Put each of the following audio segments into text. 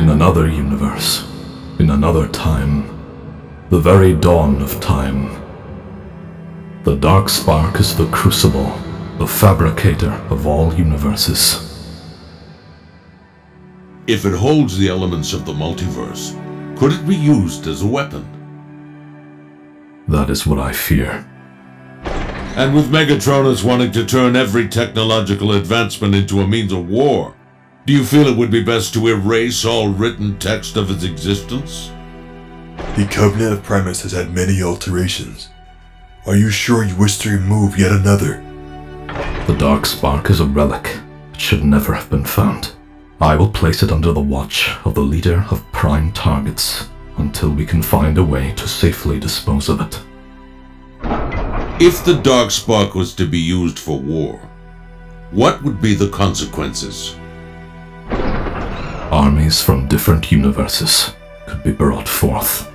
In another universe, in another time, the very dawn of time, the dark spark is the crucible, the fabricator of all universes. If it holds the elements of the multiverse, could it be used as a weapon? That is what I fear. And with Megatronus wanting to turn every technological advancement into a means of war, do you feel it would be best to erase all written text of its existence? The Covenant of Primus has had many alterations. Are you sure you wish to remove yet another? The dark spark is a relic. It should never have been found. I will place it under the watch of the leader of prime targets until we can find a way to safely dispose of it. If the dark spark was to be used for war, what would be the consequences? Armies from different universes could be brought forth.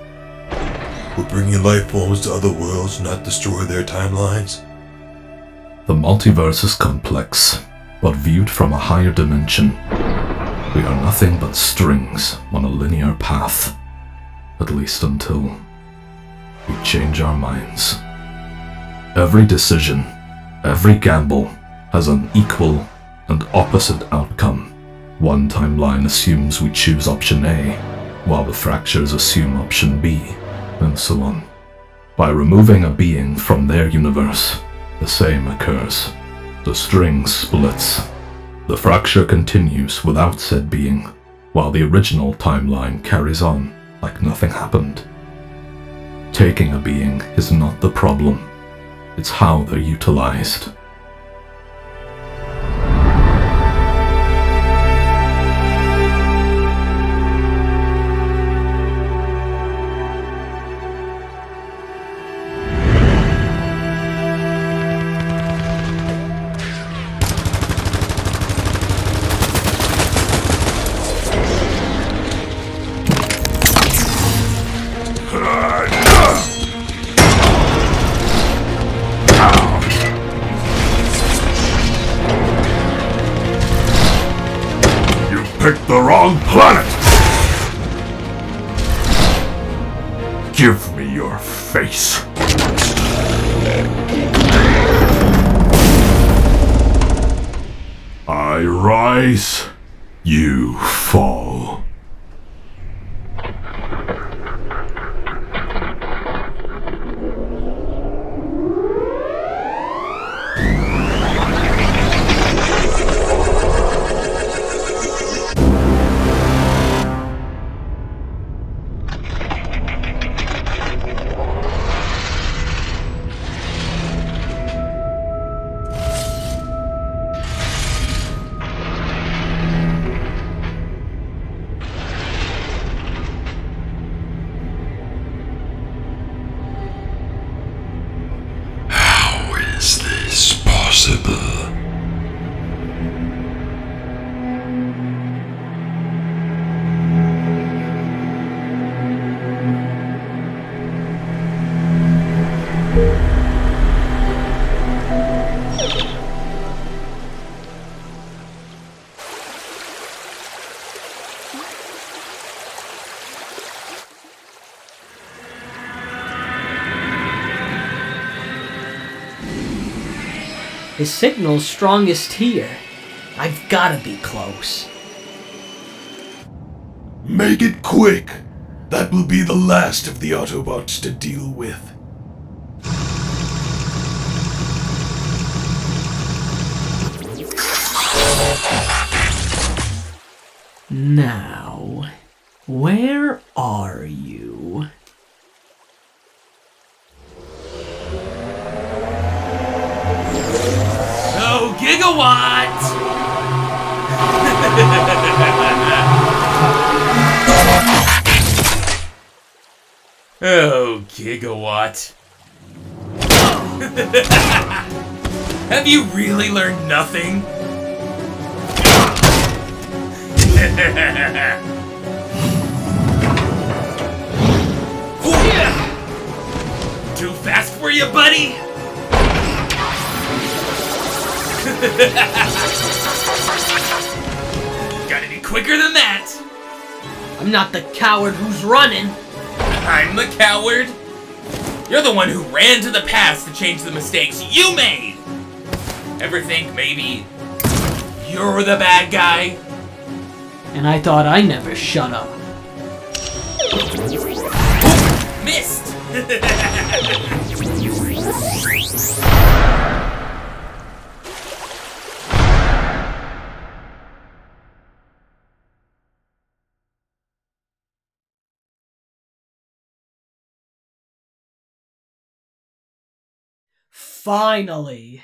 Would bringing life forms to other worlds not destroy their timelines? The multiverse is complex, but viewed from a higher dimension, we are nothing but strings on a linear path, at least until we change our minds. Every decision, every gamble has an equal and opposite outcome. One timeline assumes we choose option A, while the fractures assume option B, and so on. By removing a being from their universe, the same occurs. The string splits. The fracture continues without said being, while the original timeline carries on like nothing happened. Taking a being is not the problem. It's how they're utilized. Picked the wrong planet! Give me your face. I rise, you fall. Is this possible? His signal's strongest here. I've gotta be close. Make it quick! That will be the last of the Autobots to deal with. Now, where are you? Oh, Gigawatt! Oh, Gigawatt. Have you really learned nothing? Too fast for you, buddy? Gotta be quicker than that! I'm not the coward who's running. I'm the coward. You're the one who ran to the past to change the mistakes you made. Ever think maybe you're the bad guy? And I thought I never shut up. Missed. Finally!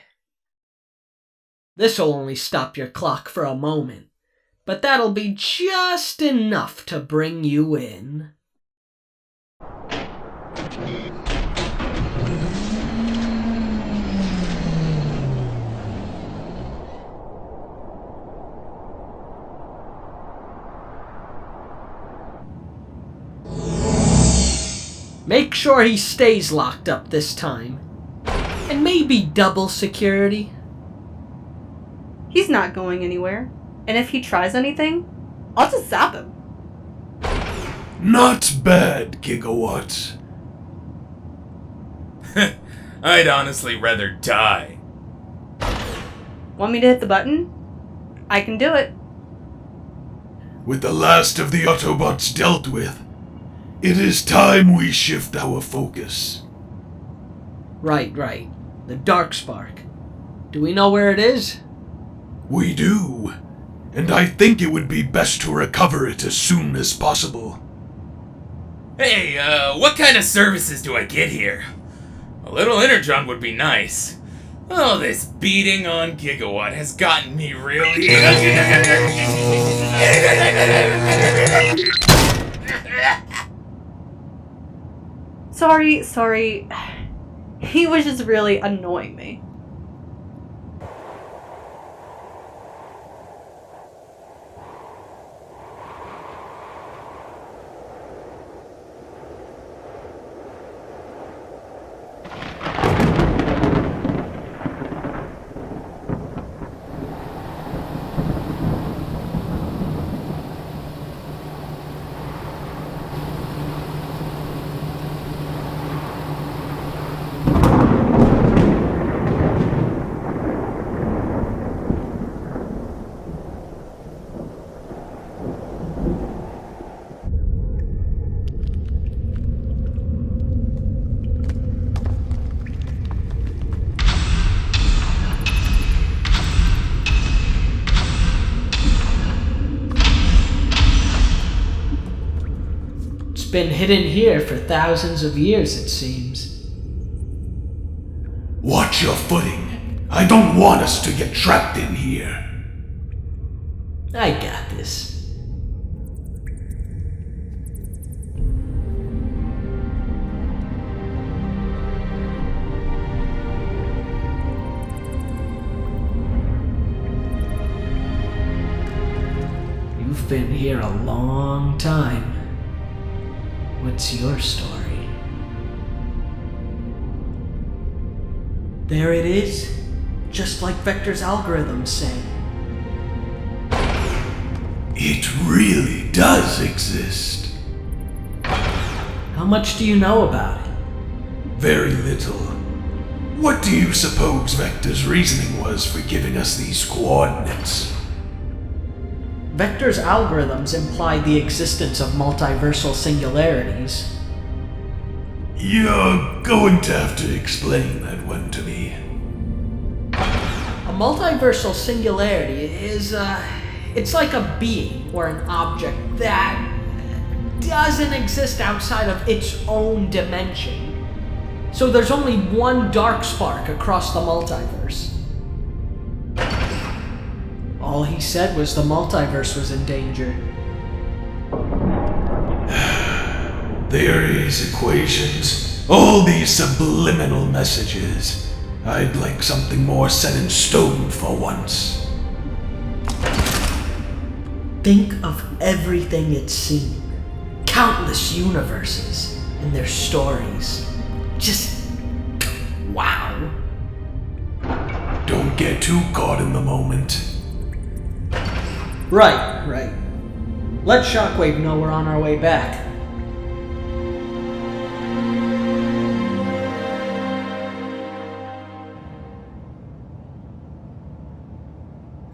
This'll only stop your clock for a moment, but that'll be just enough to bring you in. Make sure he stays locked up this time. And maybe double security. He's not going anywhere. And if he tries anything, I'll just zap him. Not bad, Gigawatt. I'd honestly rather die. Want me to hit the button? I can do it. With the last of the Autobots dealt with, it is time we shift our focus. Right. The Dark Spark. Do we know where it is? We do, and I think it would be best to recover it as soon as possible. Hey, what kind of services do I get here? A little energon would be nice. Oh, this beating on Gigawatt has gotten me really... Sorry. He was just really annoying me. It's been hidden here for thousands of years, it seems. Watch your footing. I don't want us to get trapped in here. I got this. You've been here a long time. What's your story? There it is, just like Vector's algorithms say. It really does exist. How much do you know about it? Very little. What do you suppose Vector's reasoning was for giving us these coordinates? Vector's algorithms imply the existence of multiversal singularities. You're going to have to explain that one to me. A multiversal singularity is, it's like a being or an object that doesn't exist outside of its own dimension. So there's only one dark spark across the multiverse. All he said was the multiverse was in danger. Theories, equations, all these subliminal messages. I'd like something more set in stone for once. Think of everything it's seen. Countless universes and their stories. Just wow. Don't get too caught in the moment. Right. Let Shockwave know we're on our way back.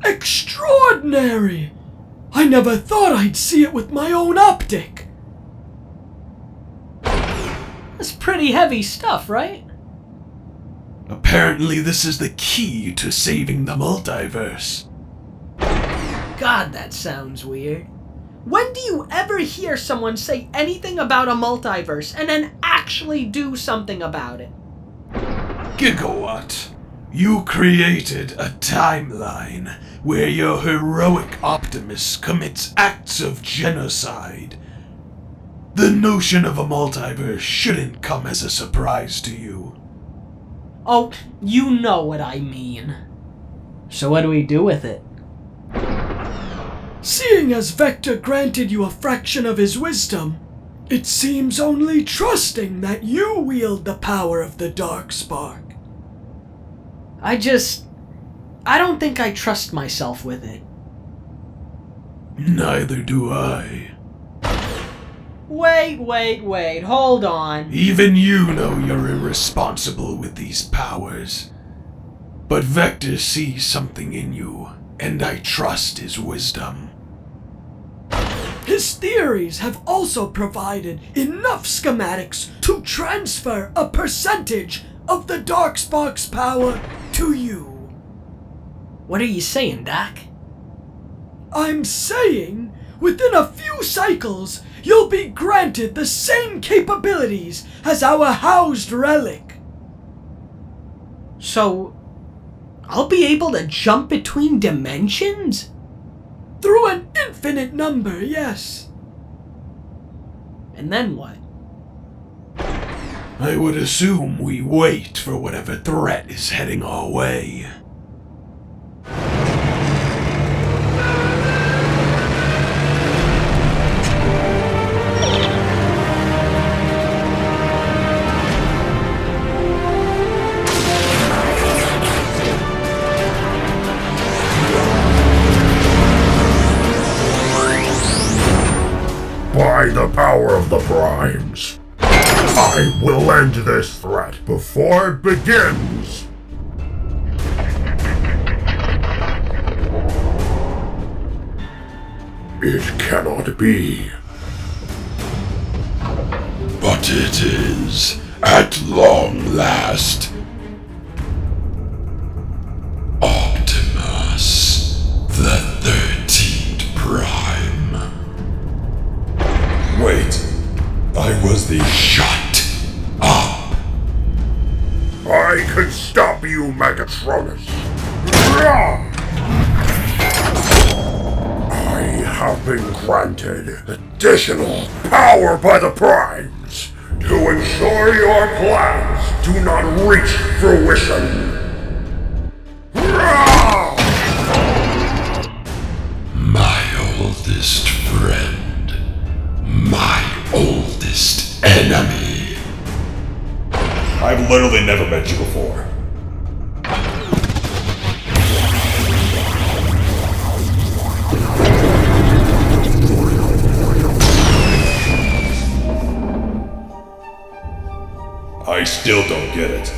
Extraordinary! I never thought I'd see it with my own optic. That's pretty heavy stuff, right? Apparently this is the key to saving the multiverse. God, that sounds weird. When do you ever hear someone say anything about a multiverse and then actually do something about it? Gigawatt, you created a timeline where your heroic Optimus commits acts of genocide. The notion of a multiverse shouldn't come as a surprise to you. Oh, you know what I mean. So what do we do with it? Seeing as Vector granted you a fraction of his wisdom, it seems only trusting that you wield the power of the Dark Spark. I don't think I trust myself with it. Neither do I. Wait, hold on. Even you know you're irresponsible with these powers. But Vector sees something in you, and I trust his wisdom. His theories have also provided enough schematics to transfer a percentage of the Darkspark's power to you. What are you saying, Doc? I'm saying, within a few cycles, you'll be granted the same capabilities as our housed relic. So, I'll be able to jump between dimensions? Through an infinite number, yes. And then what? I would assume we wait for whatever threat is heading our way. By the power of the primes, I will end this threat before it begins! It cannot be. But it is, at long last. Optimus, the 13th Prime. Wait, I was the... Shut up! I can stop you, Megatronus! I have been granted additional power by the Primes to ensure your plans do not reach fruition! My oldest friend. My oldest enemy. I've literally never met you before. I still don't get it.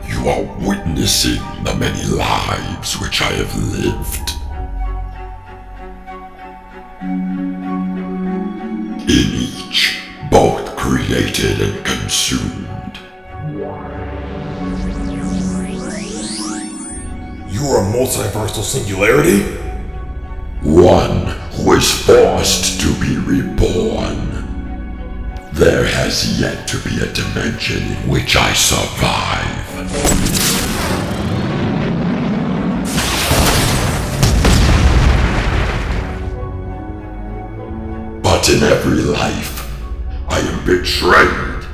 You are witnessing the many lives which I have lived. In each, both created and consumed. You are a multiversal singularity? One who is forced to be reborn. There has yet to be a dimension in which I survive. But in every life, I am betrayed,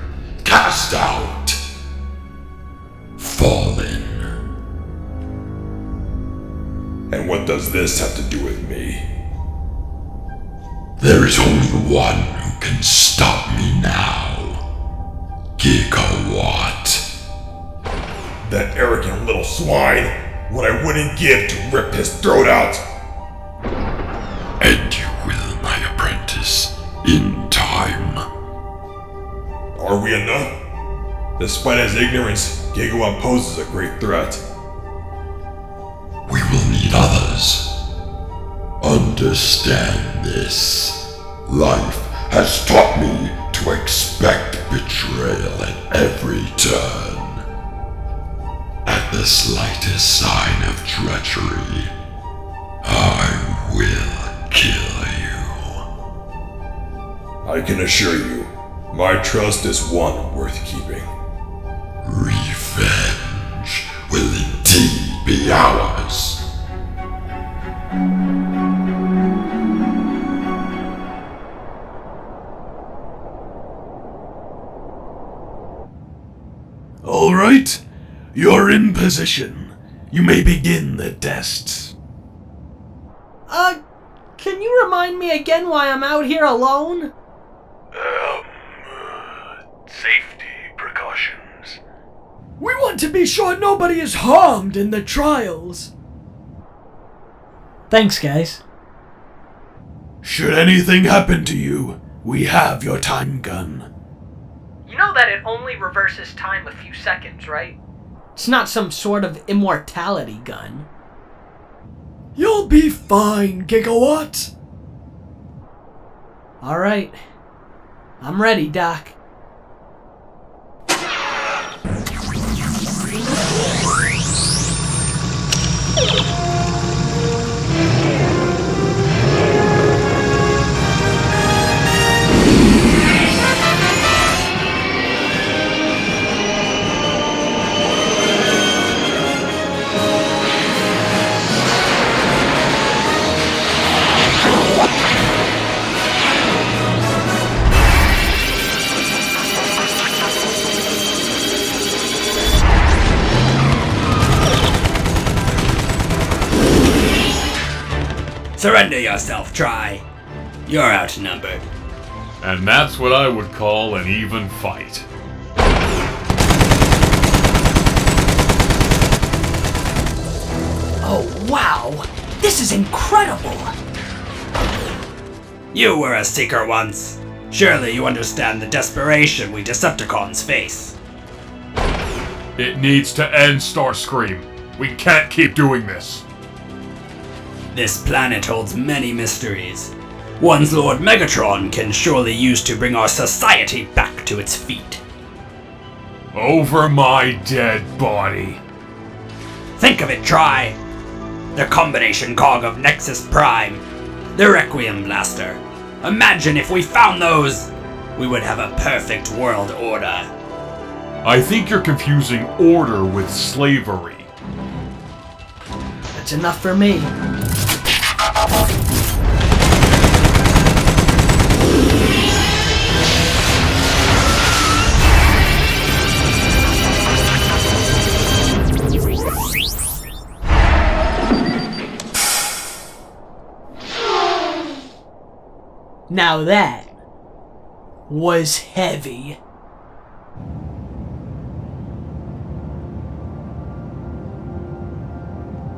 cast out, fallen. And what does this have to do with me? There is only one who can stop me now. Gigawatt. That arrogant little swine, what I wouldn't give to rip his throat out. And Are we enough? Despite his ignorance, Gigawatt poses a great threat. We will need others. Understand this. Life has taught me to expect betrayal at every turn. At the slightest sign of treachery, I will kill you. I can assure you, my trust is one worth keeping. Revenge will indeed be ours. All right, you're in position. You may begin the tests. Can you remind me again why I'm out here alone? Safety precautions. We want to be sure nobody is harmed in the trials. Thanks, guys. Should anything happen to you, we have your time gun. You know that it only reverses time a few seconds, right? It's not some sort of immortality gun. You'll be fine, Gigawatt. Alright. I'm ready, Doc. Surrender yourself, Try. You're outnumbered. And that's what I would call an even fight. Oh, wow! This is incredible! You were a seeker once. Surely you understand the desperation we Decepticons face. It needs to end, Starscream. We can't keep doing this. This planet holds many mysteries. Ones Lord Megatron can surely use to bring our society back to its feet. Over my dead body. Think of it, Try. The combination cog of Nexus Prime. The Requiem Blaster. Imagine if we found those! We would have a perfect world order. I think you're confusing order with slavery. That's enough for me. Now that was heavy.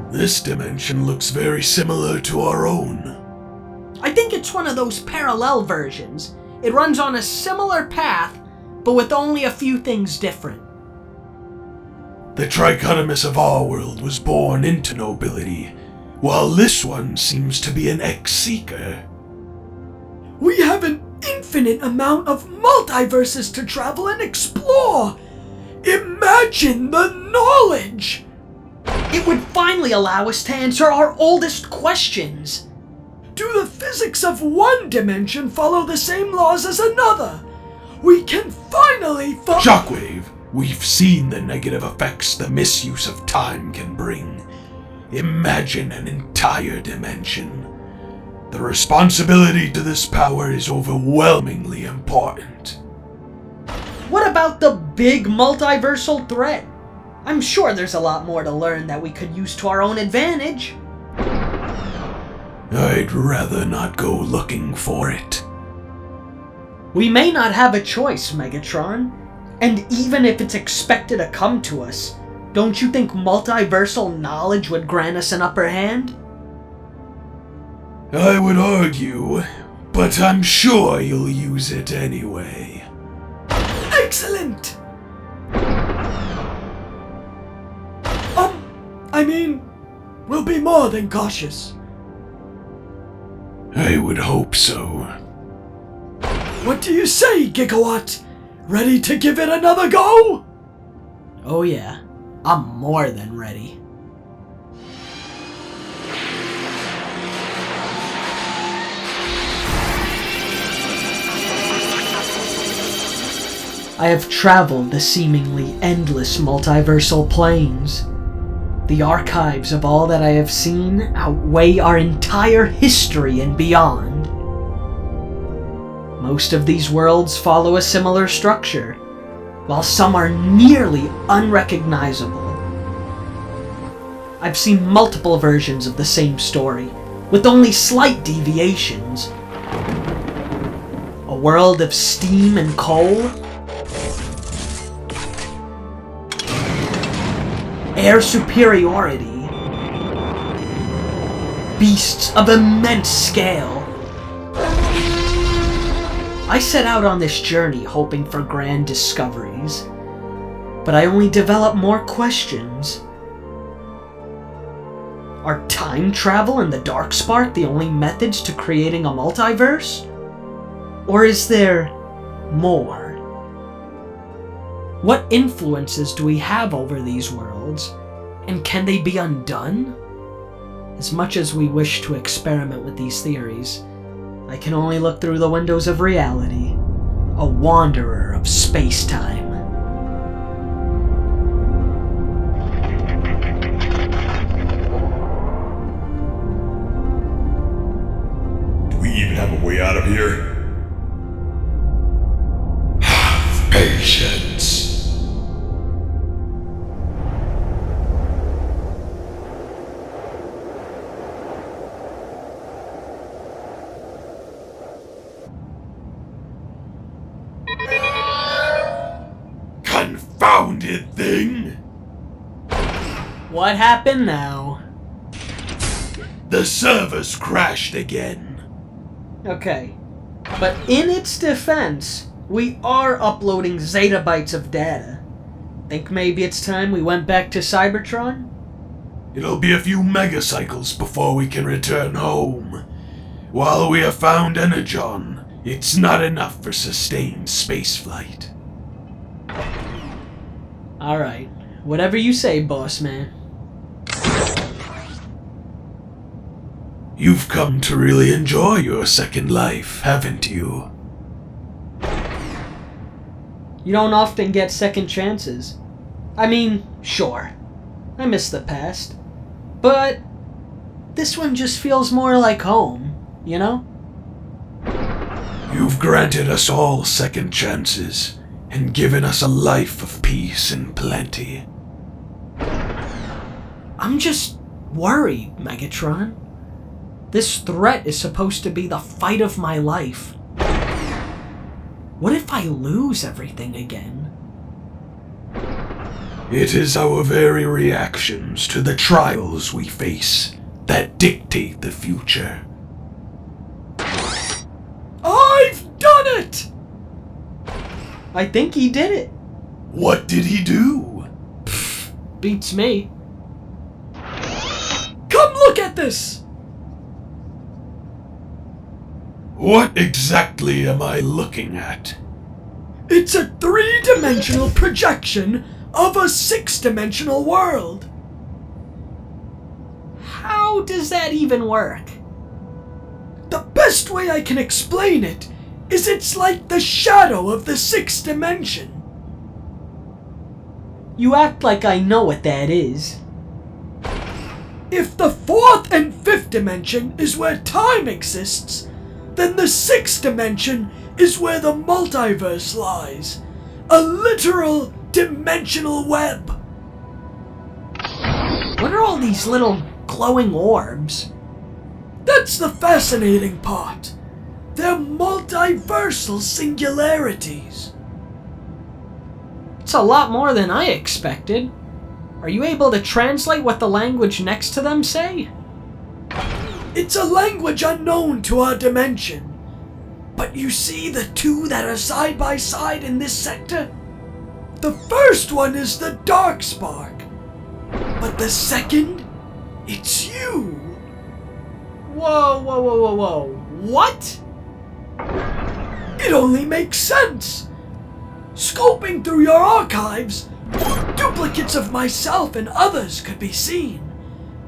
This dimension looks very similar to our own. I think it's one of those parallel versions. It runs on a similar path, but with only a few things different. The Trichotomus of our world was born into nobility, while this one seems to be an ex-seeker. We have an infinite amount of multiverses to travel and explore! Imagine the knowledge! It would finally allow us to answer our oldest questions. Do the physics of one dimension follow the same laws as another? We can finally Shockwave! We've seen the negative effects the misuse of time can bring. Imagine an entire dimension. The responsibility to this power is overwhelmingly important. What about the big multiversal threat? I'm sure there's a lot more to learn that we could use to our own advantage. I'd rather not go looking for it. We may not have a choice, Megatron. And even if it's expected to come to us, don't you think multiversal knowledge would grant us an upper hand? I would argue, but I'm sure you'll use it anyway. mean, we'll be more than cautious. I would hope so. What do you say, Gigawatt? Ready to give it another go? Oh yeah, I'm more than ready. I have traveled the seemingly endless multiversal planes. The archives of all that I have seen outweigh our entire history and beyond. Most of these worlds follow a similar structure, while some are nearly unrecognizable. I've seen multiple versions of the same story, with only slight deviations. A world of steam and coal, air superiority, beasts of immense scale. I set out on this journey hoping for grand discoveries, but I only develop more questions. Are time travel and the Darkspark the only methods to creating a multiverse? Or is there more? What influences do we have over these worlds, and can they be undone? As much as we wish to experiment with these theories, I can only look through the windows of reality, a wanderer of space-time. Do we even have a way out of here? Have patience. Confounded thing! What happened now? The servers crashed again. Okay, but in its defense, we are uploading zettabytes of data. Think maybe it's time we went back to Cybertron? It'll be a few megacycles before we can return home. While we have found Energon, it's not enough for sustained spaceflight. Alright, whatever you say, boss man. You've come to really enjoy your second life, haven't you? You don't often get second chances. I mean, sure, I miss the past, but this one just feels more like home, you know? You've granted us all second chances, and given us a life of peace and plenty. I'm just worried, Megatron. This threat is supposed to be the fight of my life. What if I lose everything again? It is our very reactions to the trials we face that dictate the future. I've done it! I think he did it. What did he do? Beats me. Come look at this! What exactly am I looking at? It's a 3-dimensional projection of a 6-dimensional world. How does that even work? The best way I can explain it is it's like the shadow of the 6th dimension. You act like I know what that is. If the 4th and 5th dimension is where time exists, then the 6th dimension is where the multiverse lies. A literal dimensional web. What are all these little glowing orbs? That's the fascinating part. They're multiversal singularities. It's a lot more than I expected. Are you able to translate what the language next to them say? It's a language unknown to our dimension. But you see the two that are side by side in this sector? The first one is the Darkspark. But the second It's you! Whoa, whoa, whoa, whoa, whoa. What? It only makes sense! Scoping through your archives, duplicates of myself and others could be seen.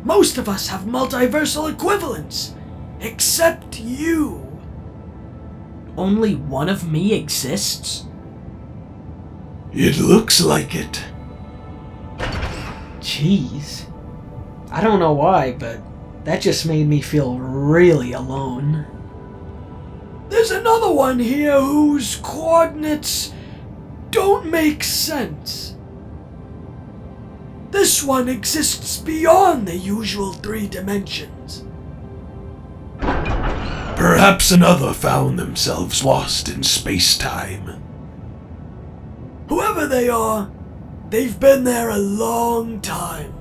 Most of us have multiversal equivalents, except you. Only one of me exists? It looks like it. Jeez. I don't know why, but that just made me feel really alone. There's another one here whose coordinates don't make sense. This one exists beyond the usual 3 dimensions. Perhaps another found themselves lost in space-time. Whoever they are, they've been there a long time.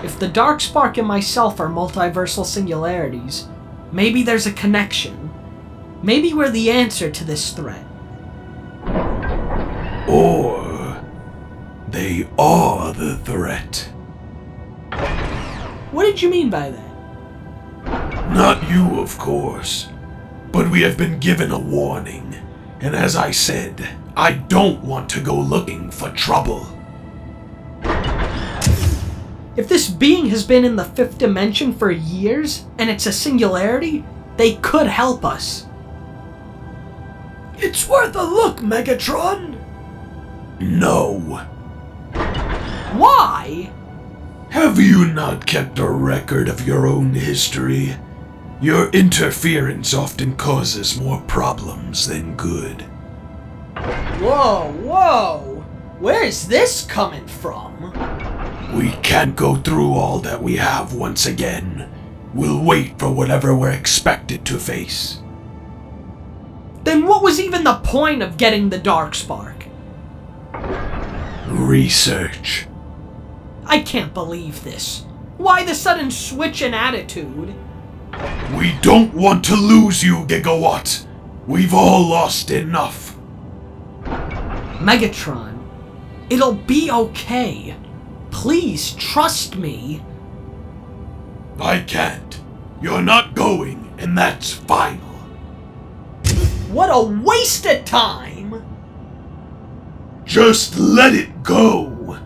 If the Darkspark and myself are multiversal singularities, maybe there's a connection. Maybe we're the answer to this threat. Or they are the threat. What did you mean by that? Not you, of course. But we have been given a warning. And as I said, I don't want to go looking for trouble. If this being has been in the 5th dimension for years, and it's a singularity, they could help us. It's worth a look, Megatron! No. Why? Have you not kept a record of your own history? Your interference often causes more problems than good. Whoa, whoa! Where's this coming from? We can't go through all that we have once again. We'll wait for whatever we're expected to face. Then what was even the point of getting the Darkspark? Research. I can't believe this. Why the sudden switch in attitude? We don't want to lose you, Gigawatt. We've all lost enough. Megatron, it'll be okay. Please trust me. I can't. You're not going, and that's final. What a waste of time! Just let it go.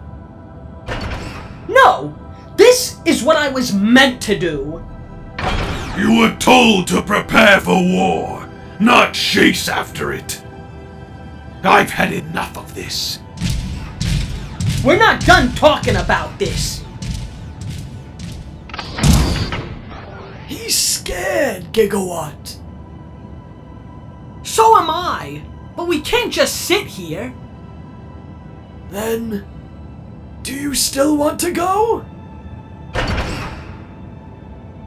No! This is what I was meant to do! You were told to prepare for war, not chase after it. I've had enough of this. We're not done talking about this! He's scared, Gigawatt. So am I! But we can't just sit here! Then, do you still want to go?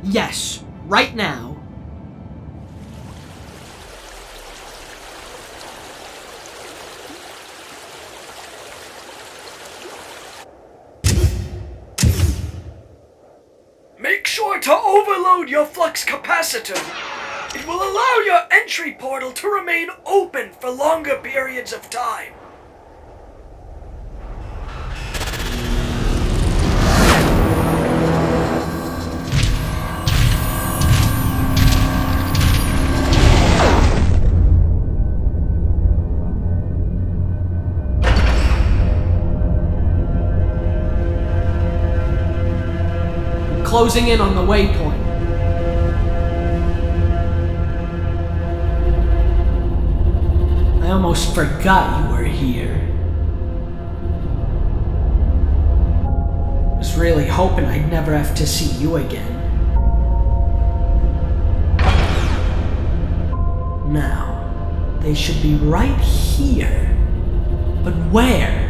Yes, right now. Make sure to overload your flux capacitor. It will allow your entry portal to remain open for longer periods of time. Closing in on the waypoint. I almost forgot you were here. Was really hoping I'd never have to see you again. Now, they should be right here. But where?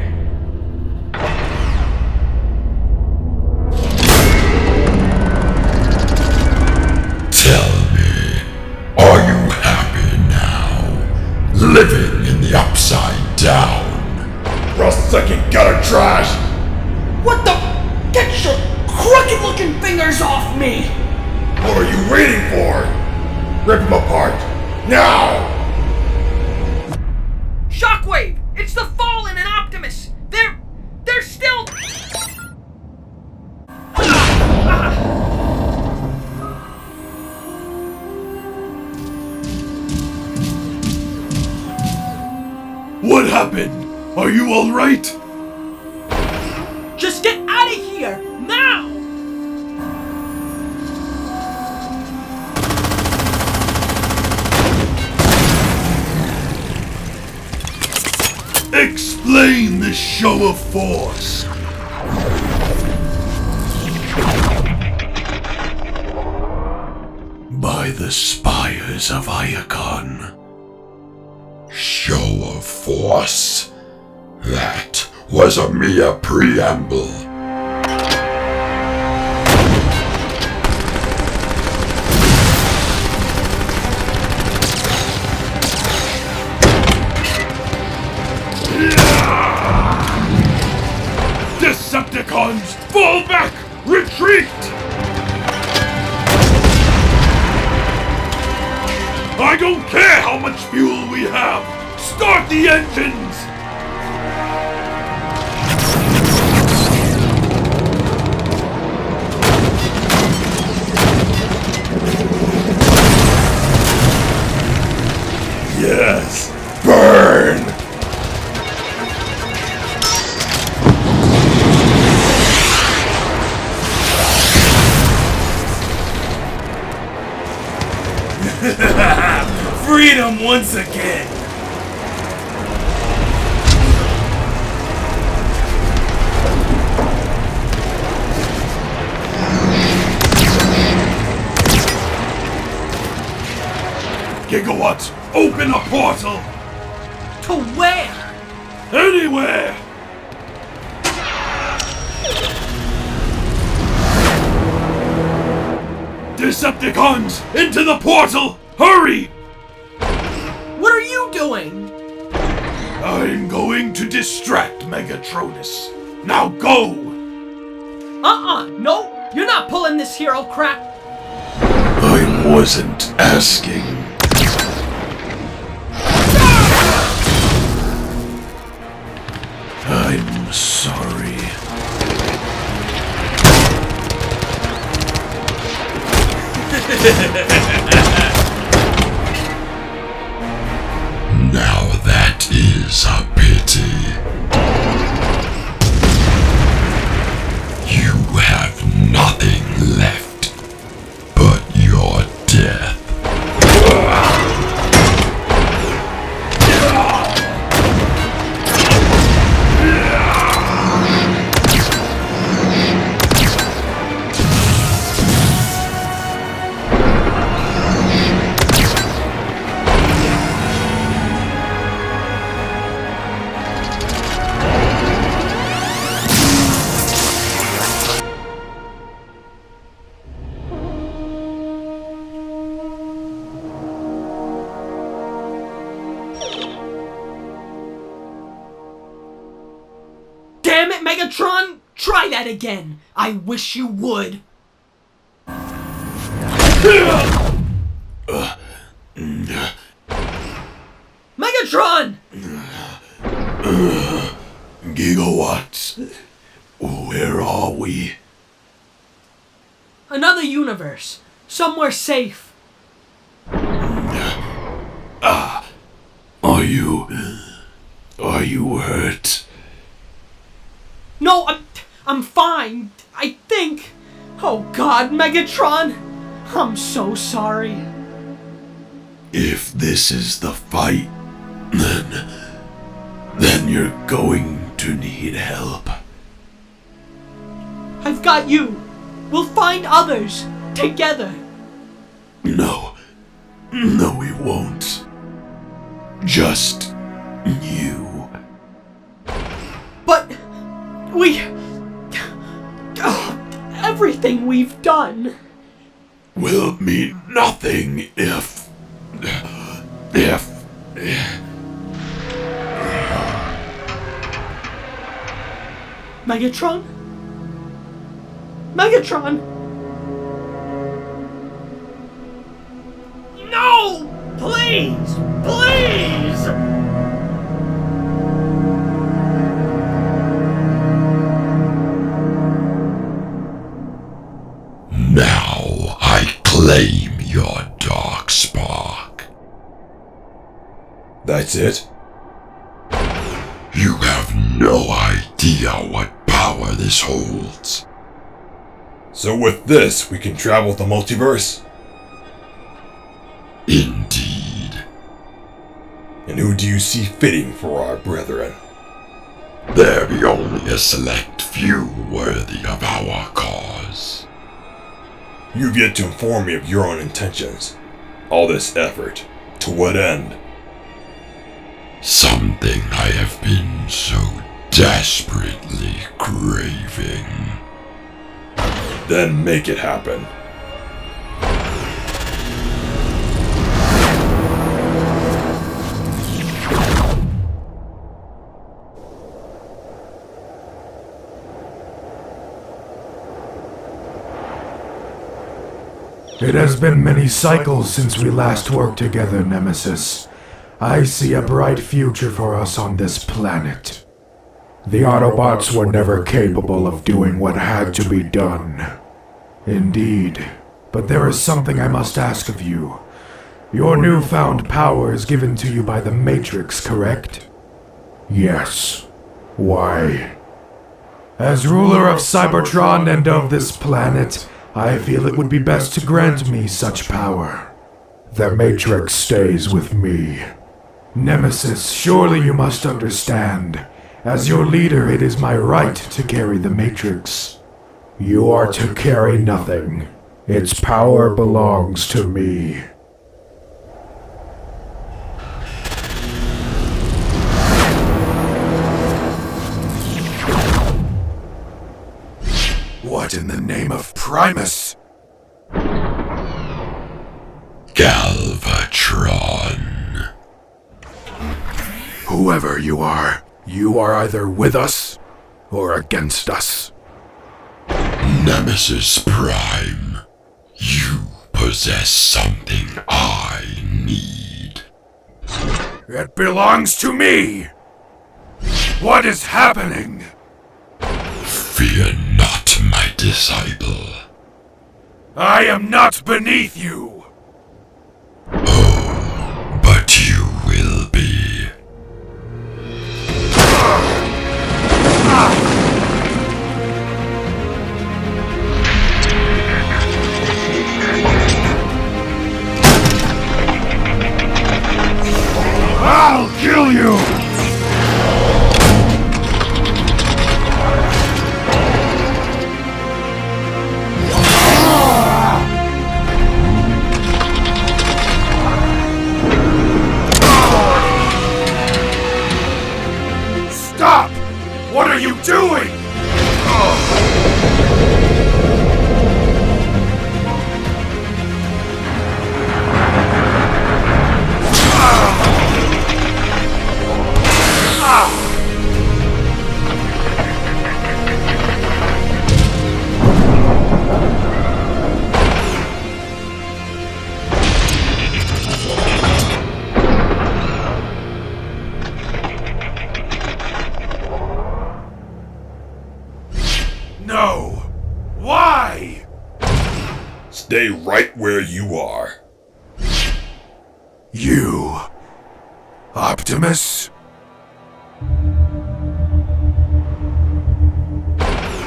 Are you happy now? Living in the upside down? Rust you gutter trash! What the? Get your crooked looking fingers off me! What are you waiting for? Rip them apart! Now! Shockwave! It's the Fallen and Optimus! They're still... happened? Are you alright? Just get out of here, now! Explain this show of force. By the spires of Iacon. Show of force? That was a mere preamble. Decepticons, fall back! Retreat! I don't care how much fuel we have! Start the engines! Yes! Burn! Freedom once again! Gigawatt, open a portal! To where? Anywhere! Decepticons, into the portal! Hurry! What are you doing? I'm going to distract Megatronus. Now go! No, you're not pulling this hero crap. I wasn't asking. I'm sorry. Now that is a pity. You have nothing left but your death. Damn it, Megatron! Try that again! I wish you would! Megatron! Gigawatts, where are we? Another universe. Somewhere safe. Are you hurt? No, I'm fine. I think. Oh God, Megatron! I'm so sorry. If this is the fight, then you're going to need help. I've got you. We'll find others. Together. No, we won't. Just you. But everything we've done will mean nothing if Megatron? Megatron! No! Please! Please! Now I claim your dark spark. That's it? You have no idea what power this holds. So with this, we can travel the multiverse? Indeed. And who do you see fitting for our brethren? There be only a select few worthy of our cause. You've yet to inform me of your own intentions. All this effort, to what end? Something I have been so desperately craving. Then make it happen. It has been many cycles since we last worked together, Nemesis. I see a bright future for us on this planet. The Autobots were never capable of doing what had to be done. Indeed. But there is something I must ask of you. Your newfound power is given to you by the Matrix, correct? Yes. Why? As ruler of Cybertron and of this planet, I feel it would be best to grant me such power. The Matrix stays with me. Nemesis, surely you must understand. As your leader, it is my right to carry the Matrix. You are to carry nothing. Its power belongs to me. What in the name of Primus? Galvatron. Whoever you are either with us or against us. Nemesis Prime, you possess something I need. It belongs to me! What is happening? Fear not, my disciple. I am not beneath you! Oh, but you will be. I'll kill you! Stop! What are you doing? No! Why? Stay right where you are. You... Optimus?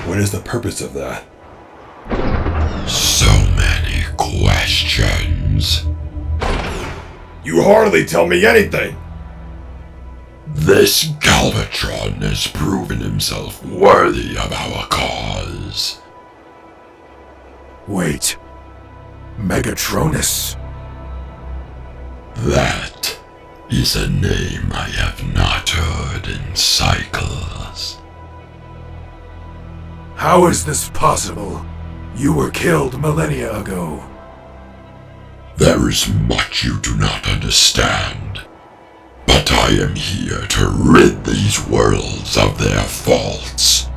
What is the purpose of that? So many questions. You hardly tell me anything! This Galvatron has proven himself worthy of our cause. Wait. Megatronus? That is a name I have not heard in cycles. How is this possible? You were killed millennia ago. There is much you do not understand. But I am here to rid these worlds of their faults.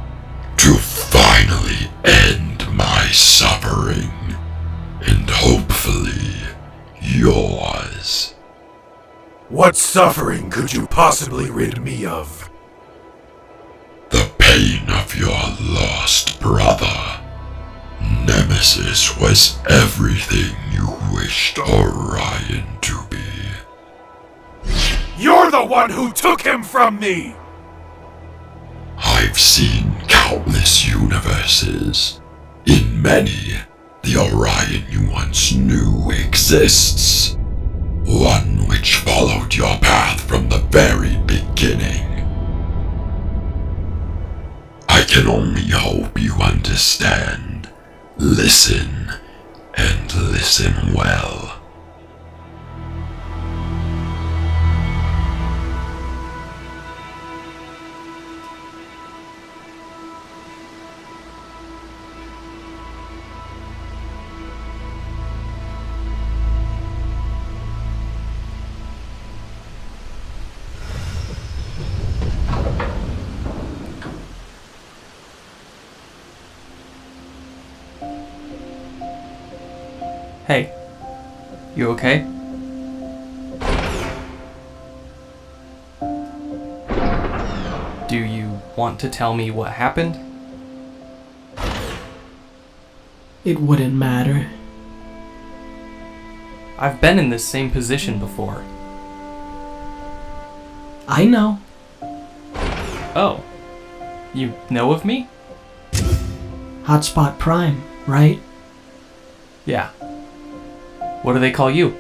To finally end my suffering. And hopefully, yours. What suffering could you possibly rid me of? The pain of your lost brother. Nemesis was everything you wished Orion to be. You're the one who took him from me! I've seen countless universes. In many, the Orion you once knew exists. One which followed your path from the very beginning. I can only hope you understand. Listen, and listen well. Hey, you okay? Do you want to tell me what happened? It wouldn't matter. I've been in this same position before. I know. Oh, you know of me? Hotspot Prime, right? Yeah. What do they call you?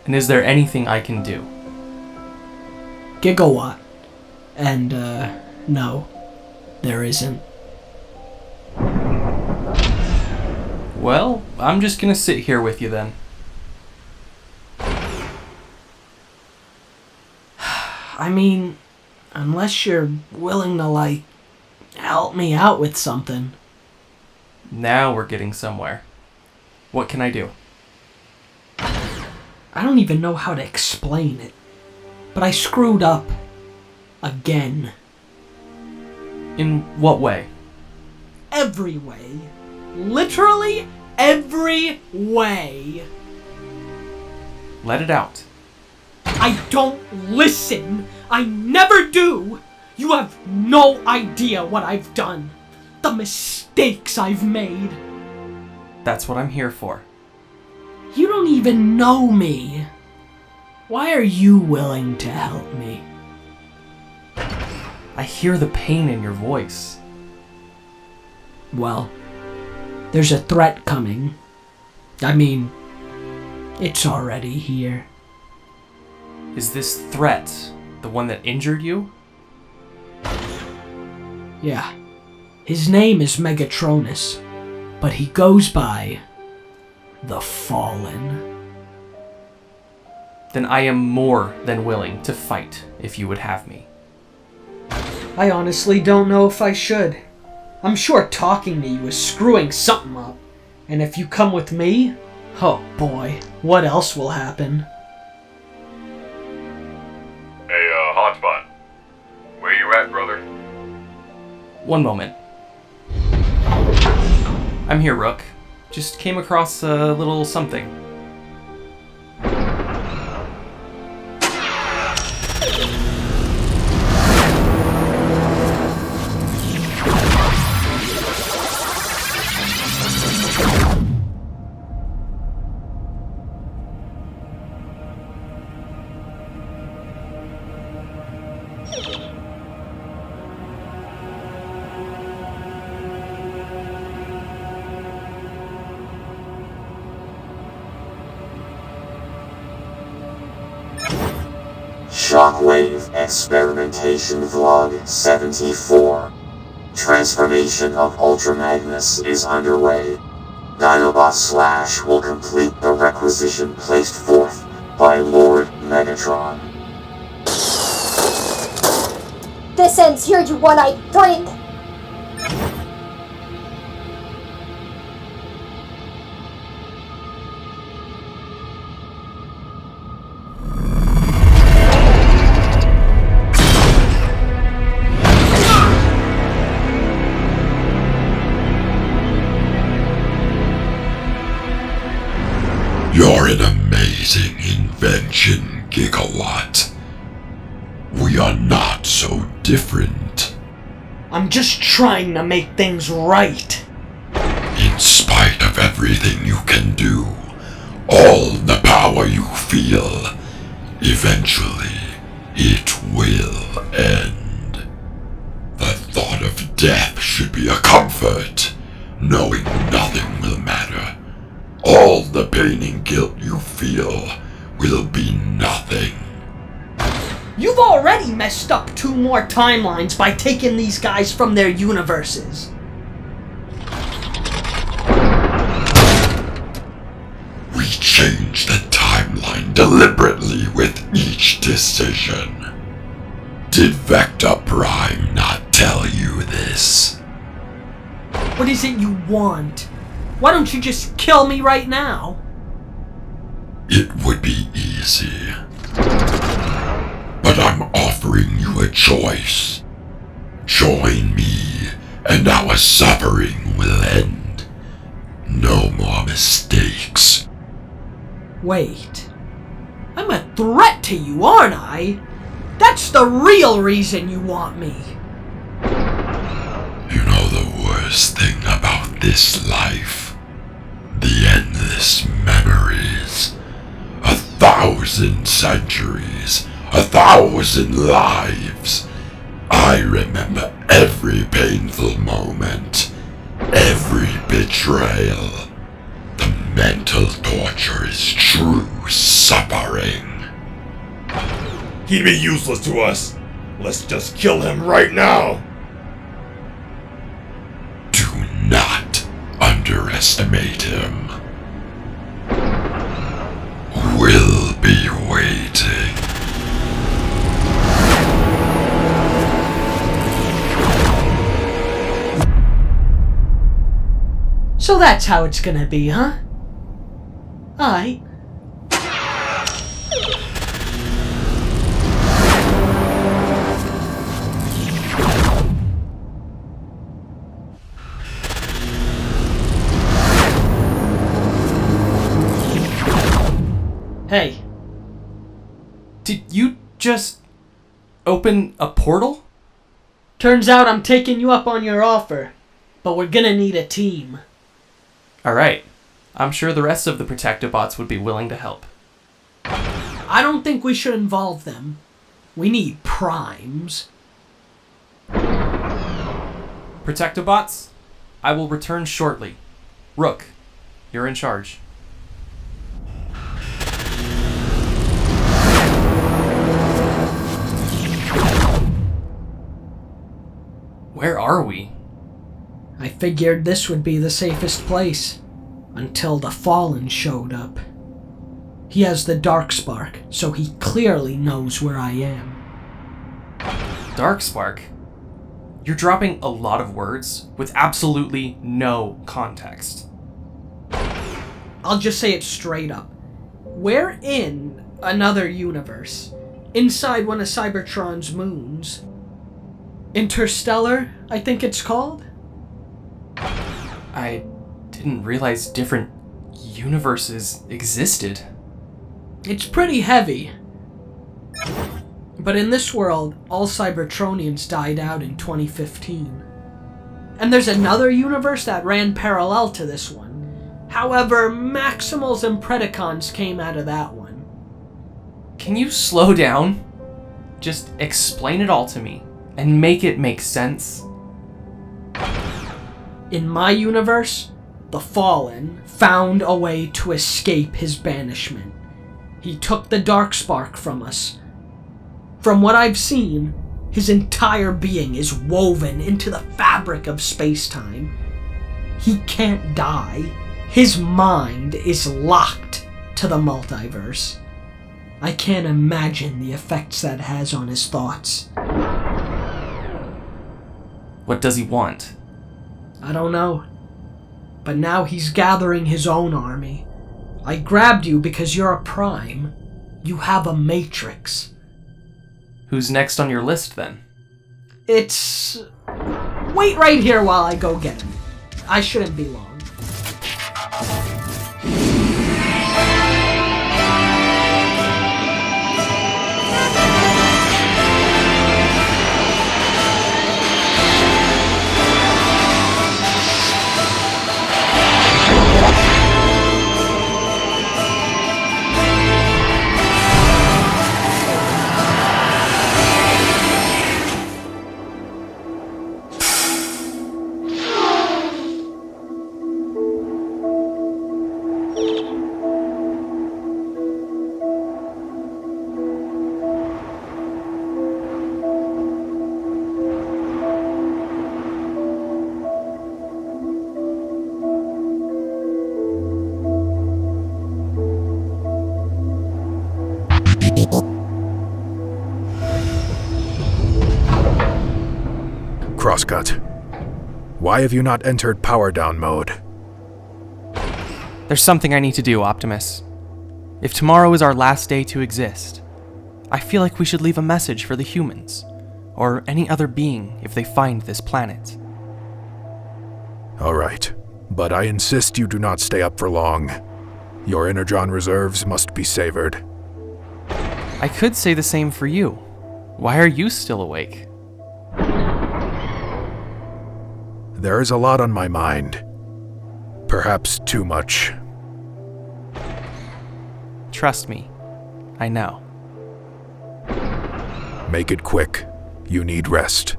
And is there anything I can do? Gigawatt. And, no, there isn't. Well, I'm just gonna sit here with you then. I mean, unless you're willing to, like, help me out with something. Now we're getting somewhere. What can I do? I don't even know how to explain it. But I screwed up. Again. In what way? Every way. Literally every way. Let it out. I don't listen. I never do. You have no idea what I've done. The mistakes I've made. That's what I'm here for. You don't even know me. Why are you willing to help me? I hear the pain in your voice. Well, there's a threat coming. I mean, it's already here. Is this threat the one that injured you? Yeah. His name is Megatronus, but he goes by the Fallen. Then I am more than willing to fight if you would have me. I honestly don't know if I should. I'm sure talking to you is screwing something up. And if you come with me, oh boy, what else will happen? Hey, Hotspot. Where you at, brother? One moment. I'm here, Rook. Just came across a little something. Shockwave Experimentation Vlog 74. Transformation of Ultra Magnus is underway. Dinobot Slash will complete the requisition placed forth by Lord Megatron. This ends here, you one-eyed freak! You're an amazing invention, Gigawatt. We are not so different. I'm just trying to make things right. In spite of everything you can do, all the power you feel, eventually it will end. The death should be a comfort. Knowing nothing will matter. All the pain and guilt you feel will be nothing. You've already messed up 2 more timelines by taking these guys from their universes. We change the timeline deliberately with each decision. Did Vector Prime not tell you this? What is it you want? Why don't you just kill me right now? It would be easy. But I'm offering you a choice. Join me, and our suffering will end. No more mistakes. Wait. I'm a threat to you, aren't I? That's the real reason you want me. You know the worst thing about this life? The endless memories. 1,000 centuries. 1,000 lives. I remember every painful moment. Every betrayal. The mental torture is true suffering. He'd be useless to us. Let's just kill him right now. Do not underestimate him. We'll be waiting. So that's how it's gonna be, huh? Alright. Hey. Did you just open a portal? Turns out I'm taking you up on your offer, but we're gonna need a team. Alright. I'm sure the rest of the Protectobots would be willing to help. I don't think we should involve them. We need primes. Protectobots, I will return shortly. Rook, you're in charge. Where are we? I figured this would be the safest place, until the Fallen showed up. He has the Darkspark, so he clearly knows where I am. Darkspark? You're dropping a lot of words with absolutely no context. I'll just say it straight up. We're in another universe, inside one of Cybertron's moons. Interstellar, I think it's called? I didn't realize different universes existed. It's pretty heavy. But in this world, all Cybertronians died out in 2015. And there's another universe that ran parallel to this one. However, Maximals and Predacons came out of that one. Can you slow down? Just explain it all to me, and make it make sense. In my universe, the Fallen found a way to escape his banishment. He took the Darkspark from us. From what I've seen, his entire being is woven into the fabric of space-time. He can't die. His mind is locked to the multiverse. I can't imagine the effects that has on his thoughts. What does he want? I don't know. But now he's gathering his own army. I grabbed you because you're a Prime. You have a Matrix. Who's next on your list, then? It's... Wait right here while I go get him. I shouldn't be long. Crosscut. Why have you not entered power down mode? There's something I need to do, Optimus. If tomorrow is our last day to exist, I feel like we should leave a message for the humans, or any other being if they find this planet. Alright, but I insist you do not stay up for long. Your energon reserves must be savored. I could say the same for you. Why are you still awake? There is a lot on my mind. Perhaps too much. Trust me, I know. Make it quick. You need rest.